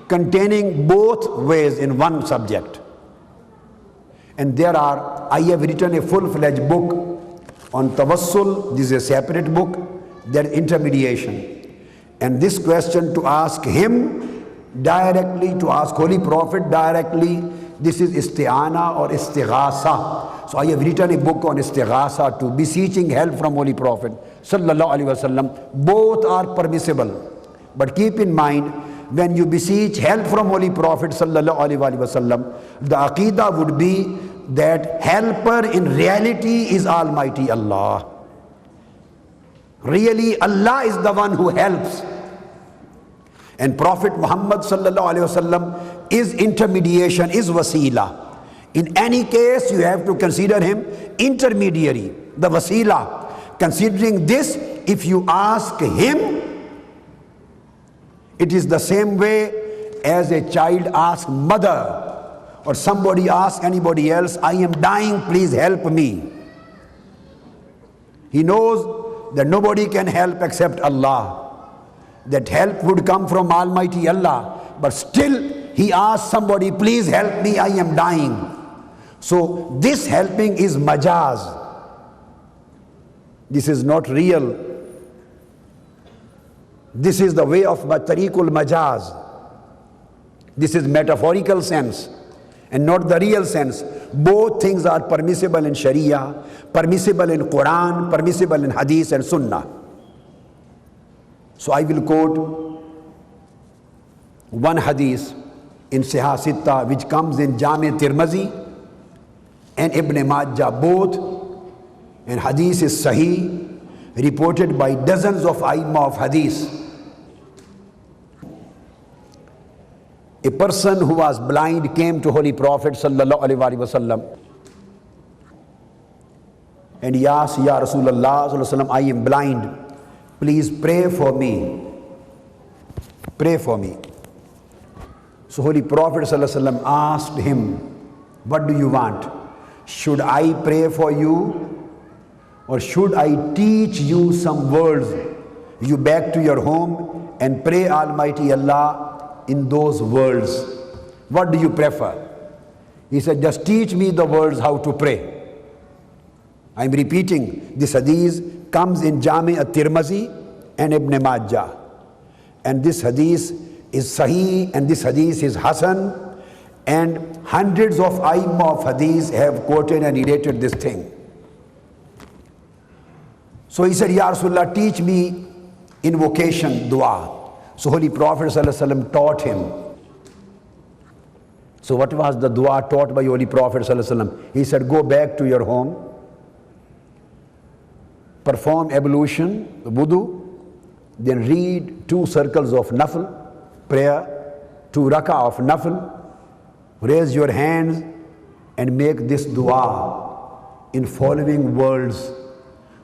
containing both ways in one subject. And I have written a full-fledged book on tawassul. This is a separate book, that is intermediation. And this question to ask him directly, to ask Holy Prophet directly, this is isti'ana or istighasa. So I have written a book on istighasa, to beseeching help from Holy Prophet sallallahu alaihi wasallam. Both are permissible. But keep in mind, when you beseech help from Holy Prophet sallallahu alaihi wasallam, the aqidah would be that helper in reality is Almighty Allah. Really, Allah is the one who helps. And Prophet Muhammad sallallahu alaihi wasallam is intermediation, is wasila. In any case, you have to consider him intermediary, the wasila. Considering this, if you ask him, it is the same way as a child asks mother, or somebody asks anybody else, I am dying, please help me. He knows that nobody can help except Allah. That help would come from Almighty Allah, but still he asks somebody, please help me, I am dying. So this helping is majaz. This is not real. This is the way of tariqul majaz. This is metaphorical sense and not the real sense. Both things are permissible in Sharia, permissible in Quran, permissible in Hadith and Sunnah. So I will quote one hadith in Sahih Sitta, which comes in Jami Tirmizi and Ibn Majah both, and hadith is Sahih, reported by dozens of Aimma of Hadith. A person who was blind came to Holy Prophet sallallahu alaihi wasallam and he asked, Ya Rasulullah sallallahu alaihi wasallam, I am blind. Please pray for me. Pray for me. So Holy Prophet ﷺ asked him, what do you want? Should I pray for you, or should I teach you some words? You back to your home and pray Almighty Allah in those words. What do you prefer? He said, just teach me the words how to pray. I'm repeating, this hadith comes in Jami at-Tirmizi and Ibn Majah. And this hadith is Sahih and this hadith is Hasan, and hundreds of Aimma of Hadith have quoted and related this thing. So he said, Ya Rasulullah, teach me invocation, dua. So Holy Prophet ﷺ taught him. So what was the dua taught by Holy Prophet ﷺ? He said, go back to your home, perform ablution, wudu, then read 2 circles of nafl, prayer, 2 rak'ah of nafl, raise your hands and make this dua in following words.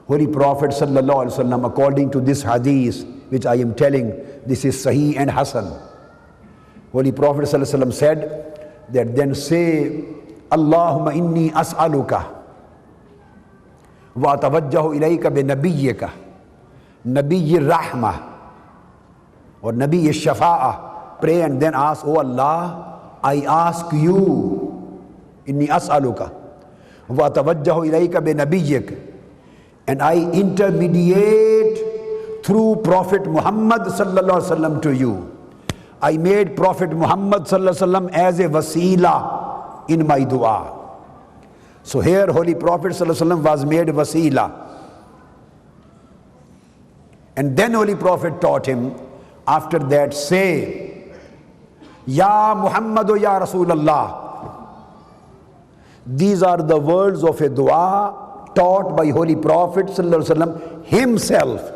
Holy Prophet sallallahu alaihi wasallam, according to this hadith which I am telling, this is Sahih and Hasan. Holy Prophet sallallahu alaihi wasallam said that then say, Allahumma inni as'aluka wa atawajjahu ilayka bi nabiyyika, Nabiyyi Rahmah or Nabiyyi Shafa'ah. Pray and then ask, oh Allah, I ask you, inni as'aluka wa atawajjahu ilayka bi nabiyyika, and I intermediate through Prophet Muhammad sallallahu alaihi wasallam to you. I made Prophet Muhammad sallallahu alaihi wasallam as a wasila in my dua. So here Holy Prophet sallallahu alaihi wasallam was made wasila. And then Holy Prophet taught him, after that say, Ya Muhammadu Ya Rasulallah. These are the words of a dua taught by Holy Prophet sallallahu alaihi wasallam himself.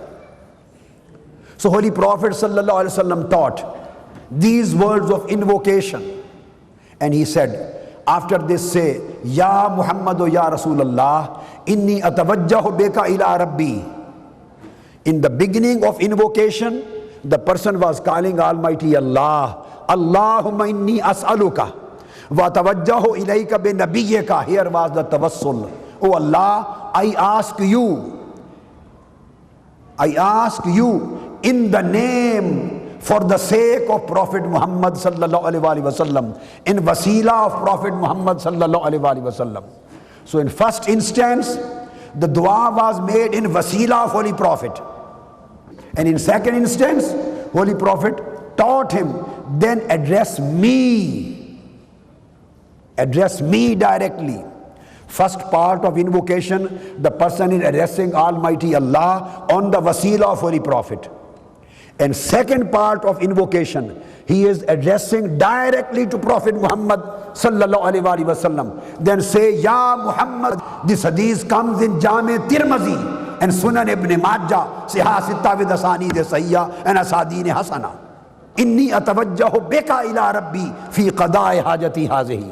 So Holy Prophet sallallahu alaihi wasallam taught these words of invocation. And he said, after this say, Ya Muhammadu Ya Rasulallah, inni atawajjahu beka ila Rabbi. In the beginning of invocation, the person was calling Almighty Allah, Allahumma inni as'aluka wa tawajjahu ilayka bi nabiyyika. Here was the tawassul. Oh Allah, I ask you in the name, for the sake of Prophet Muhammad sallallahu alaihi wasallam, in wasila of Prophet Muhammad sallallahu alaihi wasallam. So in first instance, the dua was made in wasila of Holy Prophet. And in second instance, Holy Prophet taught him, then address me directly. First part of invocation, the person is addressing Almighty Allah on the wasila of Holy Prophet. And second part of invocation, he is addressing directly to Prophet Muhammad sallallahu alaihi wasallam. Then say, Ya Muhammad. This hadith comes in Jami Tirmizi and Sunan Ibn Majah, Sihah Sitta with Asani de Sayyah and Asadin Hasana. Inni atawajjahu beka ila Rabbi fi qada'i hajati hazihi.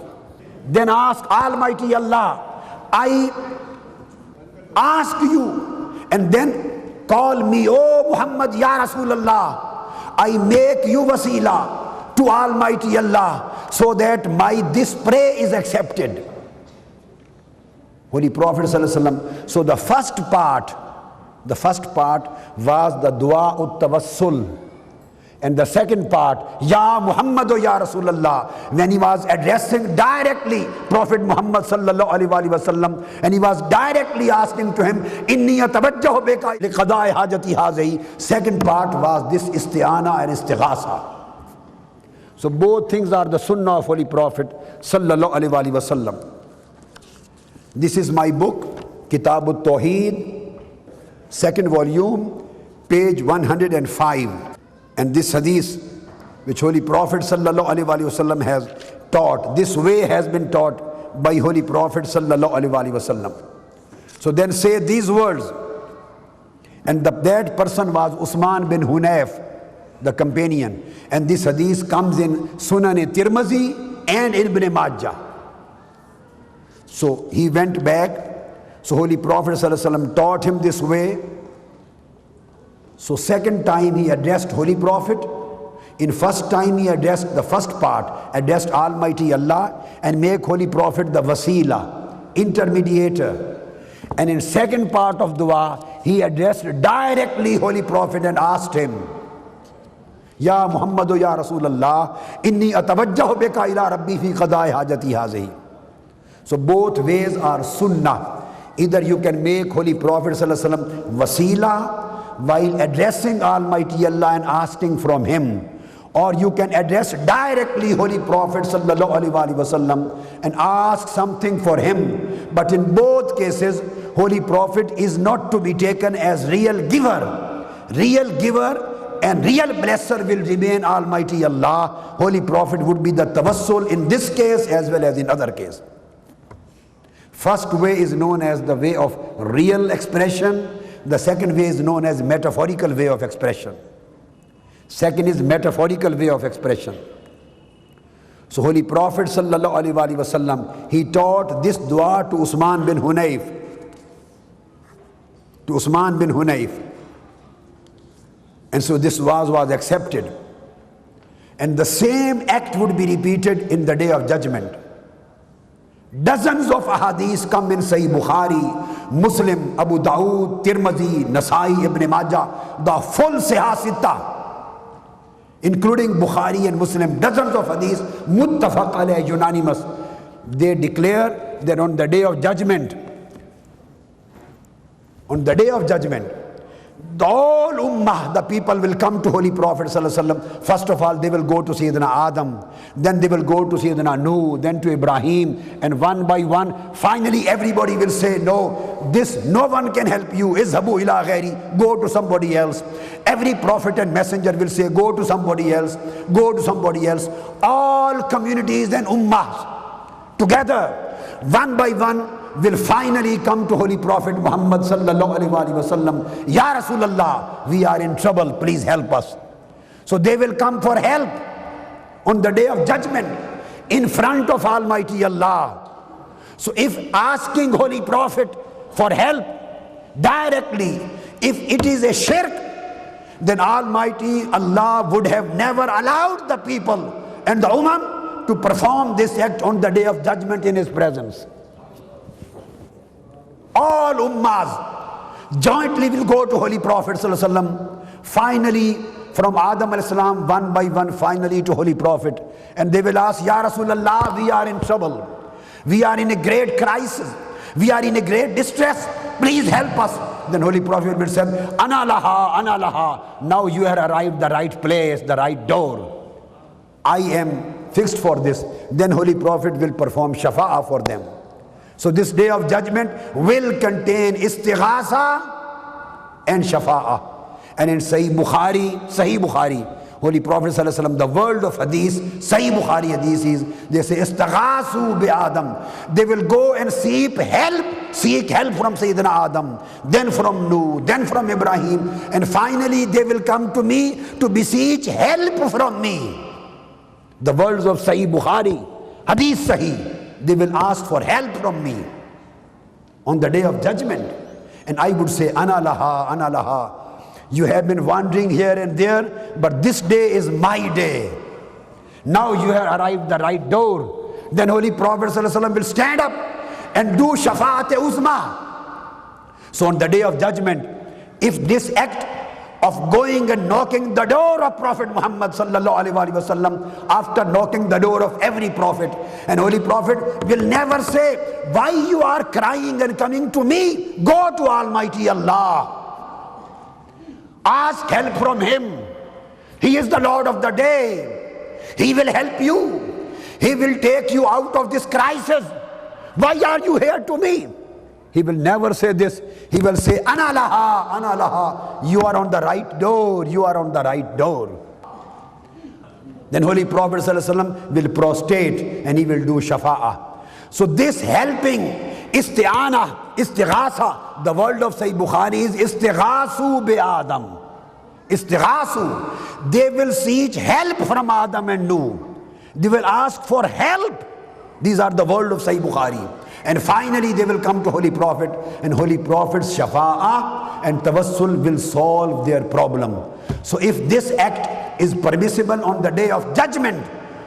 Then ask Almighty Allah, I ask you, and then call me, O Muhammad Ya Rasulallah. I make you wasila to Almighty Allah so that my this prayer is accepted. Holy Prophet sallallahu alaihi wasallam. So the first part was the dua ut tawassul. And the second part, Ya Muhammadu Ya Rasulallah, when he was addressing directly Prophet Muhammad sallallahu alaihi wasallam, and he was directly asking to him, Inni atawajjahu beka liqada'i hajati hazihi. Second part was this isti'ana and istighasa. So both things are the sunnah of Holy Prophet sallallahu alaihi wasallam. This is my book, Kitabut Tawheed, second volume, page 105. And this hadith, which Holy Prophet sallallahu alaihi wasallam has taught, this way has been taught by Holy Prophet sallallahu alaihi wasallam. So then say these words, and that person was Usman bin Hunayf, the companion. And this hadith comes in Sunan Tirmizi and Ibn Majah. So he went back. So Holy Prophet sallallahu alaihi wasallam taught him this way. So second time he addressed Holy Prophet. In first time he addressed the first part, addressed Almighty Allah and make Holy Prophet the wasila, intermediator. And in second part of dua, he addressed directly Holy Prophet and asked him, Ya Muhammadu Ya Rasulallah, inni atawajjahu beka ila Rabbi fi qada'i hajati hazihi. So both ways are sunnah. Either you can make Holy Prophet sallallahu alaihi wasallam wasila while addressing Almighty Allah and asking from him, or you can address directly Holy Prophet sallallahu alaihi wasallam and ask something for him. But in both cases, Holy Prophet is not to be taken as real giver. Real giver and real blesser will remain Almighty Allah. Holy Prophet would be the tawassul in this case as well as in other case. First way is known as the way of real expression. The second way is known as metaphorical way of expression. Second is metaphorical way of expression. So Holy Prophet sallallahu alaihi wasallam, he taught this dua to Usman bin Hunayf. And so this was accepted. And the same act would be repeated in the day of judgment. Dozens of ahadith come in Sahih Bukhari, Muslim, Abu Dawood, Tirmizi, Nasai, Ibn Majah, the full Sihah Sitta, including Bukhari and Muslim. Dozens of hadiths, muttafaq alayh, unanimous. They declare that on the day of judgment, The whole ummah, the people will come to Holy Prophet ﷺ. First of all, they will go to Sayyidina Adam, then they will go to Sayyidina Nuh, then to Ibrahim, and one by one, finally everybody will say, no, this no one can help you. Izhabu ila ghairi, go to somebody else. Every prophet and messenger will say, go to somebody else, go to somebody else. All communities and ummahs together, one by one, will finally come to Holy Prophet Muhammad sallallahu alaihi wasallam. Ya Rasulullah, we are in trouble, please help us. So they will come for help on the day of judgment in front of Almighty Allah. So if asking Holy Prophet for help directly, if it is a shirk, then Almighty Allah would have never allowed the people and the Ummah to perform this act on the day of judgment in His presence. All ummahs jointly will go to Holy Prophet ﷺ, finally from Adam ﷺ, one by one, finally to Holy Prophet, and they will ask, Ya Rasulullah, we are in trouble, we are in a great crisis, we are in a great distress, please help us. Then Holy Prophet will say, Ana laha, now you have arrived the right place, the right door, I am fixed for this. Then Holy Prophet will perform shafa'ah for them. So this day of judgment will contain istighasa and shafa'ah. And in Sahih Bukhari, Holy Prophet ﷺ, the world of hadith, Sahih Bukhari hadith is, they say, istaghasu bi Adam. They will go and seek help from Sayyidina Adam, then from Nuh, then from Ibrahim, and finally they will come to me to beseech help from me. The words of Sahih Bukhari, hadith Sahih, they will ask for help from me on the day of judgment. And I would say, Ana laha, Ana laha. You have been wandering here and there, but this day is my day. Now you have arrived the right door. Then Holy Prophet ﷺ will stand up and do shafa'at uzma. So on the day of judgment, if this act of going and knocking the door of Prophet Muhammad sallallahu alaihi wasallam, after knocking the door of every prophet, and Holy Prophet will never say, why you are crying and coming to me? Go to Almighty Allah, ask help from Him. He is the Lord of the day. He will help you, He will take you out of this crisis. Why are you here to me? He will never say this. He will say, Ana laha, Ana laha. You are on the right door, you are on the right door. Then Holy Prophet ﷺ will prostrate and he will do shafa'ah. So this helping, isti'ana, istighasa, the word of Sahih Bukhari is istighasu bi Adam. Istighasu. They will seek help from Adam and Nuh. They will ask for help. These are the word of Sahih Bukhari. And finally they will come to Holy Prophet, and Holy Prophet's shafa'ah and tawassul will solve their problem. So if this act is permissible on the day of judgment,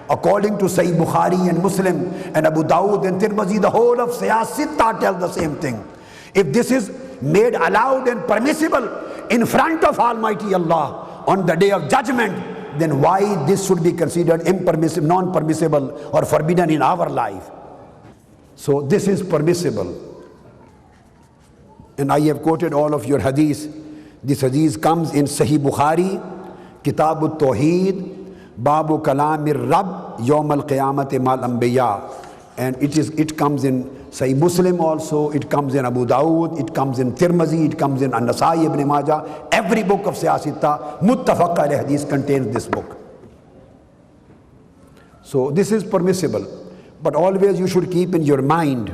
according to Sahih Bukhari and Muslim and Abu Dawud and Tirmidhi, the whole of Siyasitta tell the same thing. If this is made allowed and permissible in front of Almighty Allah on the day of judgment, then why this should be considered impermissible, non-permissible or forbidden in our life? So this is permissible. And I have quoted all of your hadith. This hadith comes in Sahih Bukhari, Kitab al-Tawheed, Babu Kalamir Rabb, Yawm al-Qiyamati mal Anbiya. And it comes in Sahih Muslim also, it comes in Abu Dawud, it comes in Tirmidhi, it comes in An-Nasai ibn Majah. Every book of Siyasitta, Muttafaq alayh hadith contains this book. So this is permissible. But always you should keep in your mind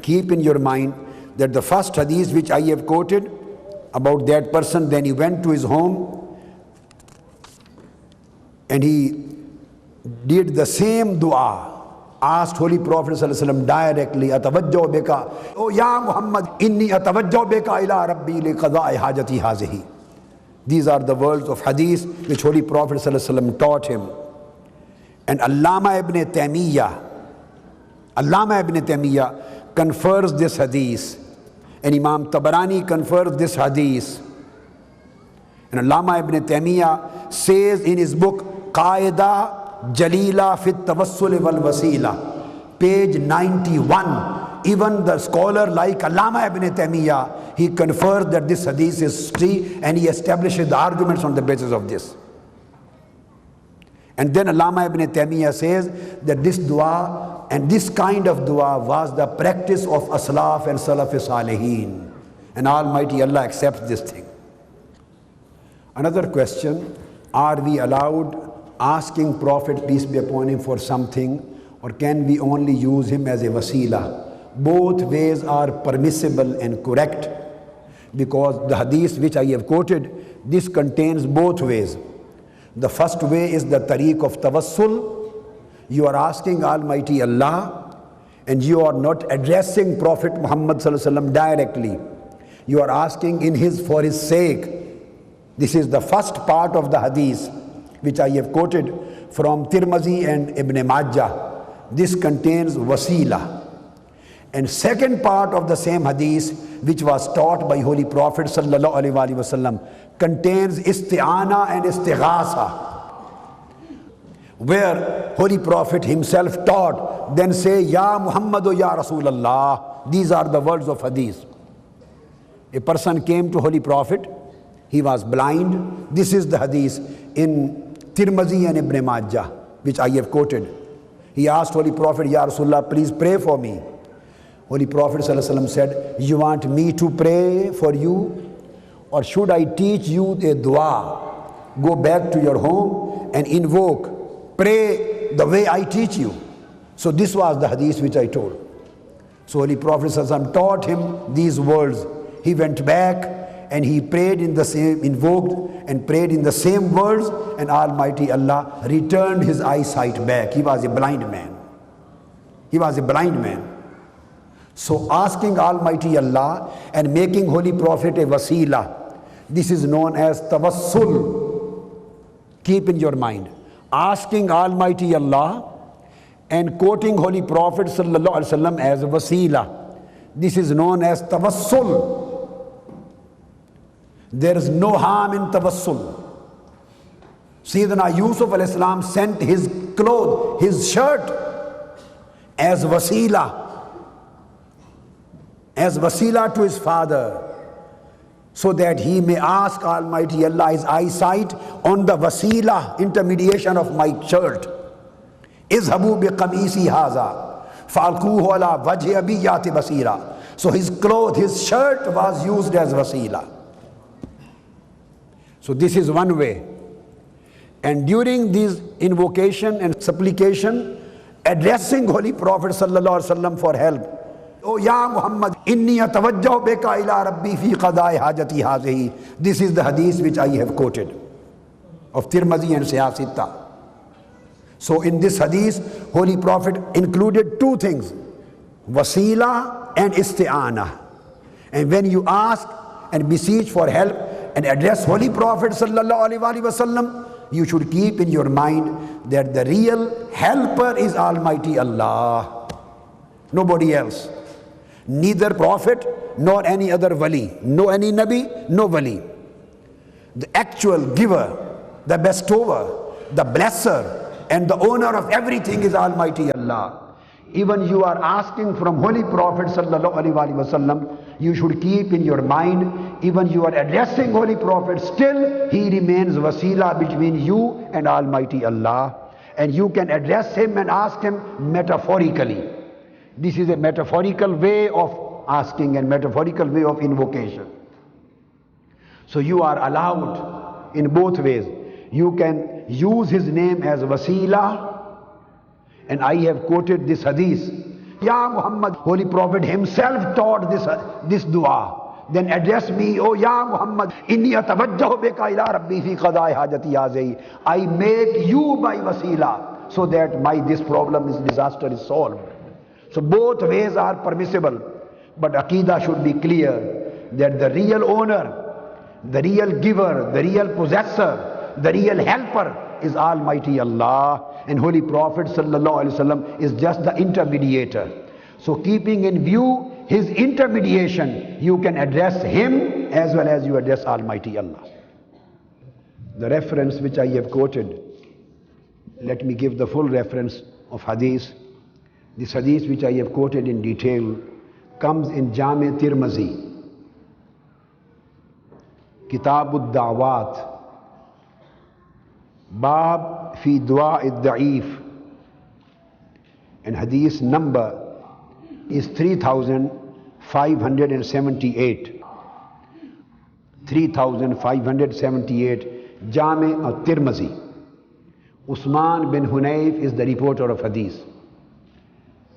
that the first hadith which I have quoted about that person, then he went to his home and he did the same dua, asked Holy Prophet ﷺ directly, atawajjahu bika, oh ya Muhammad, inni atawajjahu bika ila rabbi li qada'i hajati hazihi. These are the words of hadith which Holy Prophet ﷺ taught him. And Allama ibn Taymiyyah confers this hadith, and Imam Tabarani confers this hadith. And Allama ibn Taymiyyah says in his book Qaida Jalila fit Tawassul wal Wasila, page 91, even the scholar like Allama ibn Taymiyyah, he confers that this hadith is true and he establishes the arguments on the basis of this. And then Allama ibn Taymiyyah says that this dua and this kind of dua was the practice of Aslaf and Salaf Salihin. And Almighty Allah accepts this thing. Another question, are we allowed asking Prophet, peace be upon him, for something, or can we only use him as a wasila? Both ways are permissible and correct, because the hadith which I have quoted, this contains both ways. The first way is the tariq of tawassul. You are asking Almighty Allah and you are not addressing Prophet Muhammad sallallahu alaihi wasallam directly. You are asking for his sake. This is the first part of the hadith which I have quoted from Tirmizi and Ibn Majah. This contains wasila. And second part of the same hadith, which was taught by Holy Prophet sallallahu alaihi wasallam, contains isti'ana and istighasa, where Holy Prophet himself taught, then say, Ya Muhammadu Ya Rasulallah. These are the words of hadith. A person came to Holy Prophet, he was blind. This is the hadith in Tirmizi and Ibn Majah, which I have quoted. He asked Holy Prophet, Ya Rasulullah, please pray for me. Holy Prophet ﷺ said, you want me to pray for you? Or should I teach you a dua? Go back to your home and invoke, pray the way I teach you. So this was the hadith which I told. So Holy Prophet ﷺ taught him these words. He went back and he prayed in the same, invoked and prayed in the same words, and Almighty Allah returned his eyesight back. He was a blind man. He was a blind man. So asking Almighty Allah and making Holy Prophet a wasila, this is known as tawassul. Keep in your mind. Asking Almighty Allah and quoting Holy Prophet sallallahu alaihi wasallam as a wasila, this is known as tawassul. There is no harm in tawassul. Sayyidina Yusuf alayhi salam sent his clothes, his shirt, as wasila to his father, so that he may ask Almighty Allah his eyesight on the wasila, intermediation of my shirt. Izhabu bi qamisi haza fa'alquhu ala wajhi abi yati basira. So his cloth, his shirt was used as wasila. So this is one way. And during this invocation and supplication, addressing Holy Prophet sallallahu alaihi wasallam for help. Oh Ya Muhammad, inni atawajjahu bika ila rabbi fi qada'i hajati hazihi. This is the hadith which I have quoted of Tirmizi and Siyasita. So in this hadith, Holy Prophet included two things, wasila and isti'ana. And when you ask and beseech for help and address Holy Prophet sallallahu alaihi wasallam, you should keep in your mind that the real helper is Almighty Allah, nobody else. Neither Prophet nor any other wali, no any Nabi, no wali. The actual giver, the bestower, the blesser, and the owner of everything is Almighty Allah. Even you are asking from Holy Prophet sallallahu alaihi wasallam, you should keep in your mind, even you are addressing Holy Prophet, still he remains wasila between you and Almighty Allah. And you can address him and ask him metaphorically. This is a metaphorical way of asking and metaphorical way of invocation. So you are allowed in both ways. You can use his name as wasila, and I have quoted this hadith. Ya Muhammad, Holy Prophet himself taught this dua. Then address me, oh Ya Muhammad, inni atawajjahu bika ila rabbi fi qada'i hajati hazihi. I make you my wasila, so that this problem, this disaster is solved. So both ways are permissible, but Aqidah should be clear that the real owner, the real giver, the real possessor, the real helper is Almighty Allah, and Holy Prophet sallallahu alaihi wasallam is just the intermediator. So keeping in view his intermediation, you can address him as well as you address Almighty Allah. The reference which I have quoted, let me give the full reference of hadith. This hadith which I have quoted in detail comes in Jami Tirmizi, Kitab al-Da'wat, Bab fi Dua al-Da'if, and hadith number is 3578. 3578, Jami al-Tirmizi. Usman bin Hunayf is the reporter of hadith.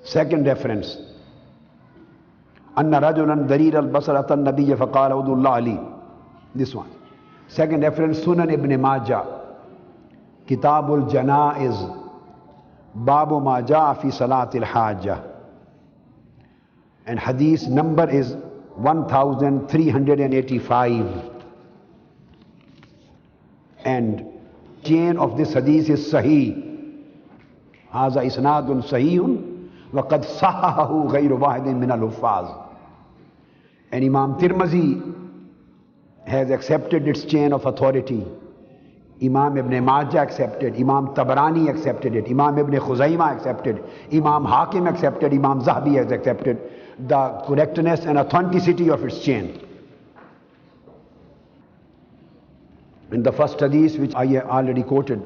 Second reference, Anna rajulan darir al-basar atan nabiyya faqala udullah ali. This one. Second reference, Sunan ibn Majah, Kitabul Janaiz, Babu ma jaa fi salatil hajjah, and hadith number is 1385, and chain of this hadith is sahih. Haza isnadun sahihun wa qad sahahahu ghayru wahidin min al-huffaz. And Imam Tirmizi has accepted its chain of authority. Imam Ibn Majah accepted, Imam Tabarani accepted it, Imam Ibn Khuzaymah accepted, Imam Hakim accepted, Imam Zahabi has accepted the correctness and authenticity of its chain. In the first hadith which I already quoted,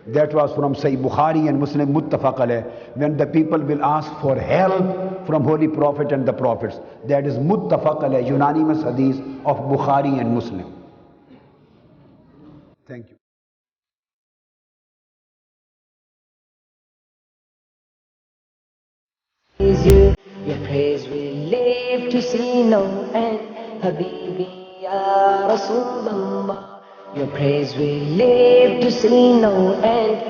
that was from Sahih Bukhari and Muslim muttafaq alayh, when the people will ask for help from Holy Prophet and the Prophets. That is muttafaq alayh, unanimous hadith of Bukhari and Muslim. Thank you. Your praise we live to see no end. Habibi ya Rasulullah, your praise we live to see no end.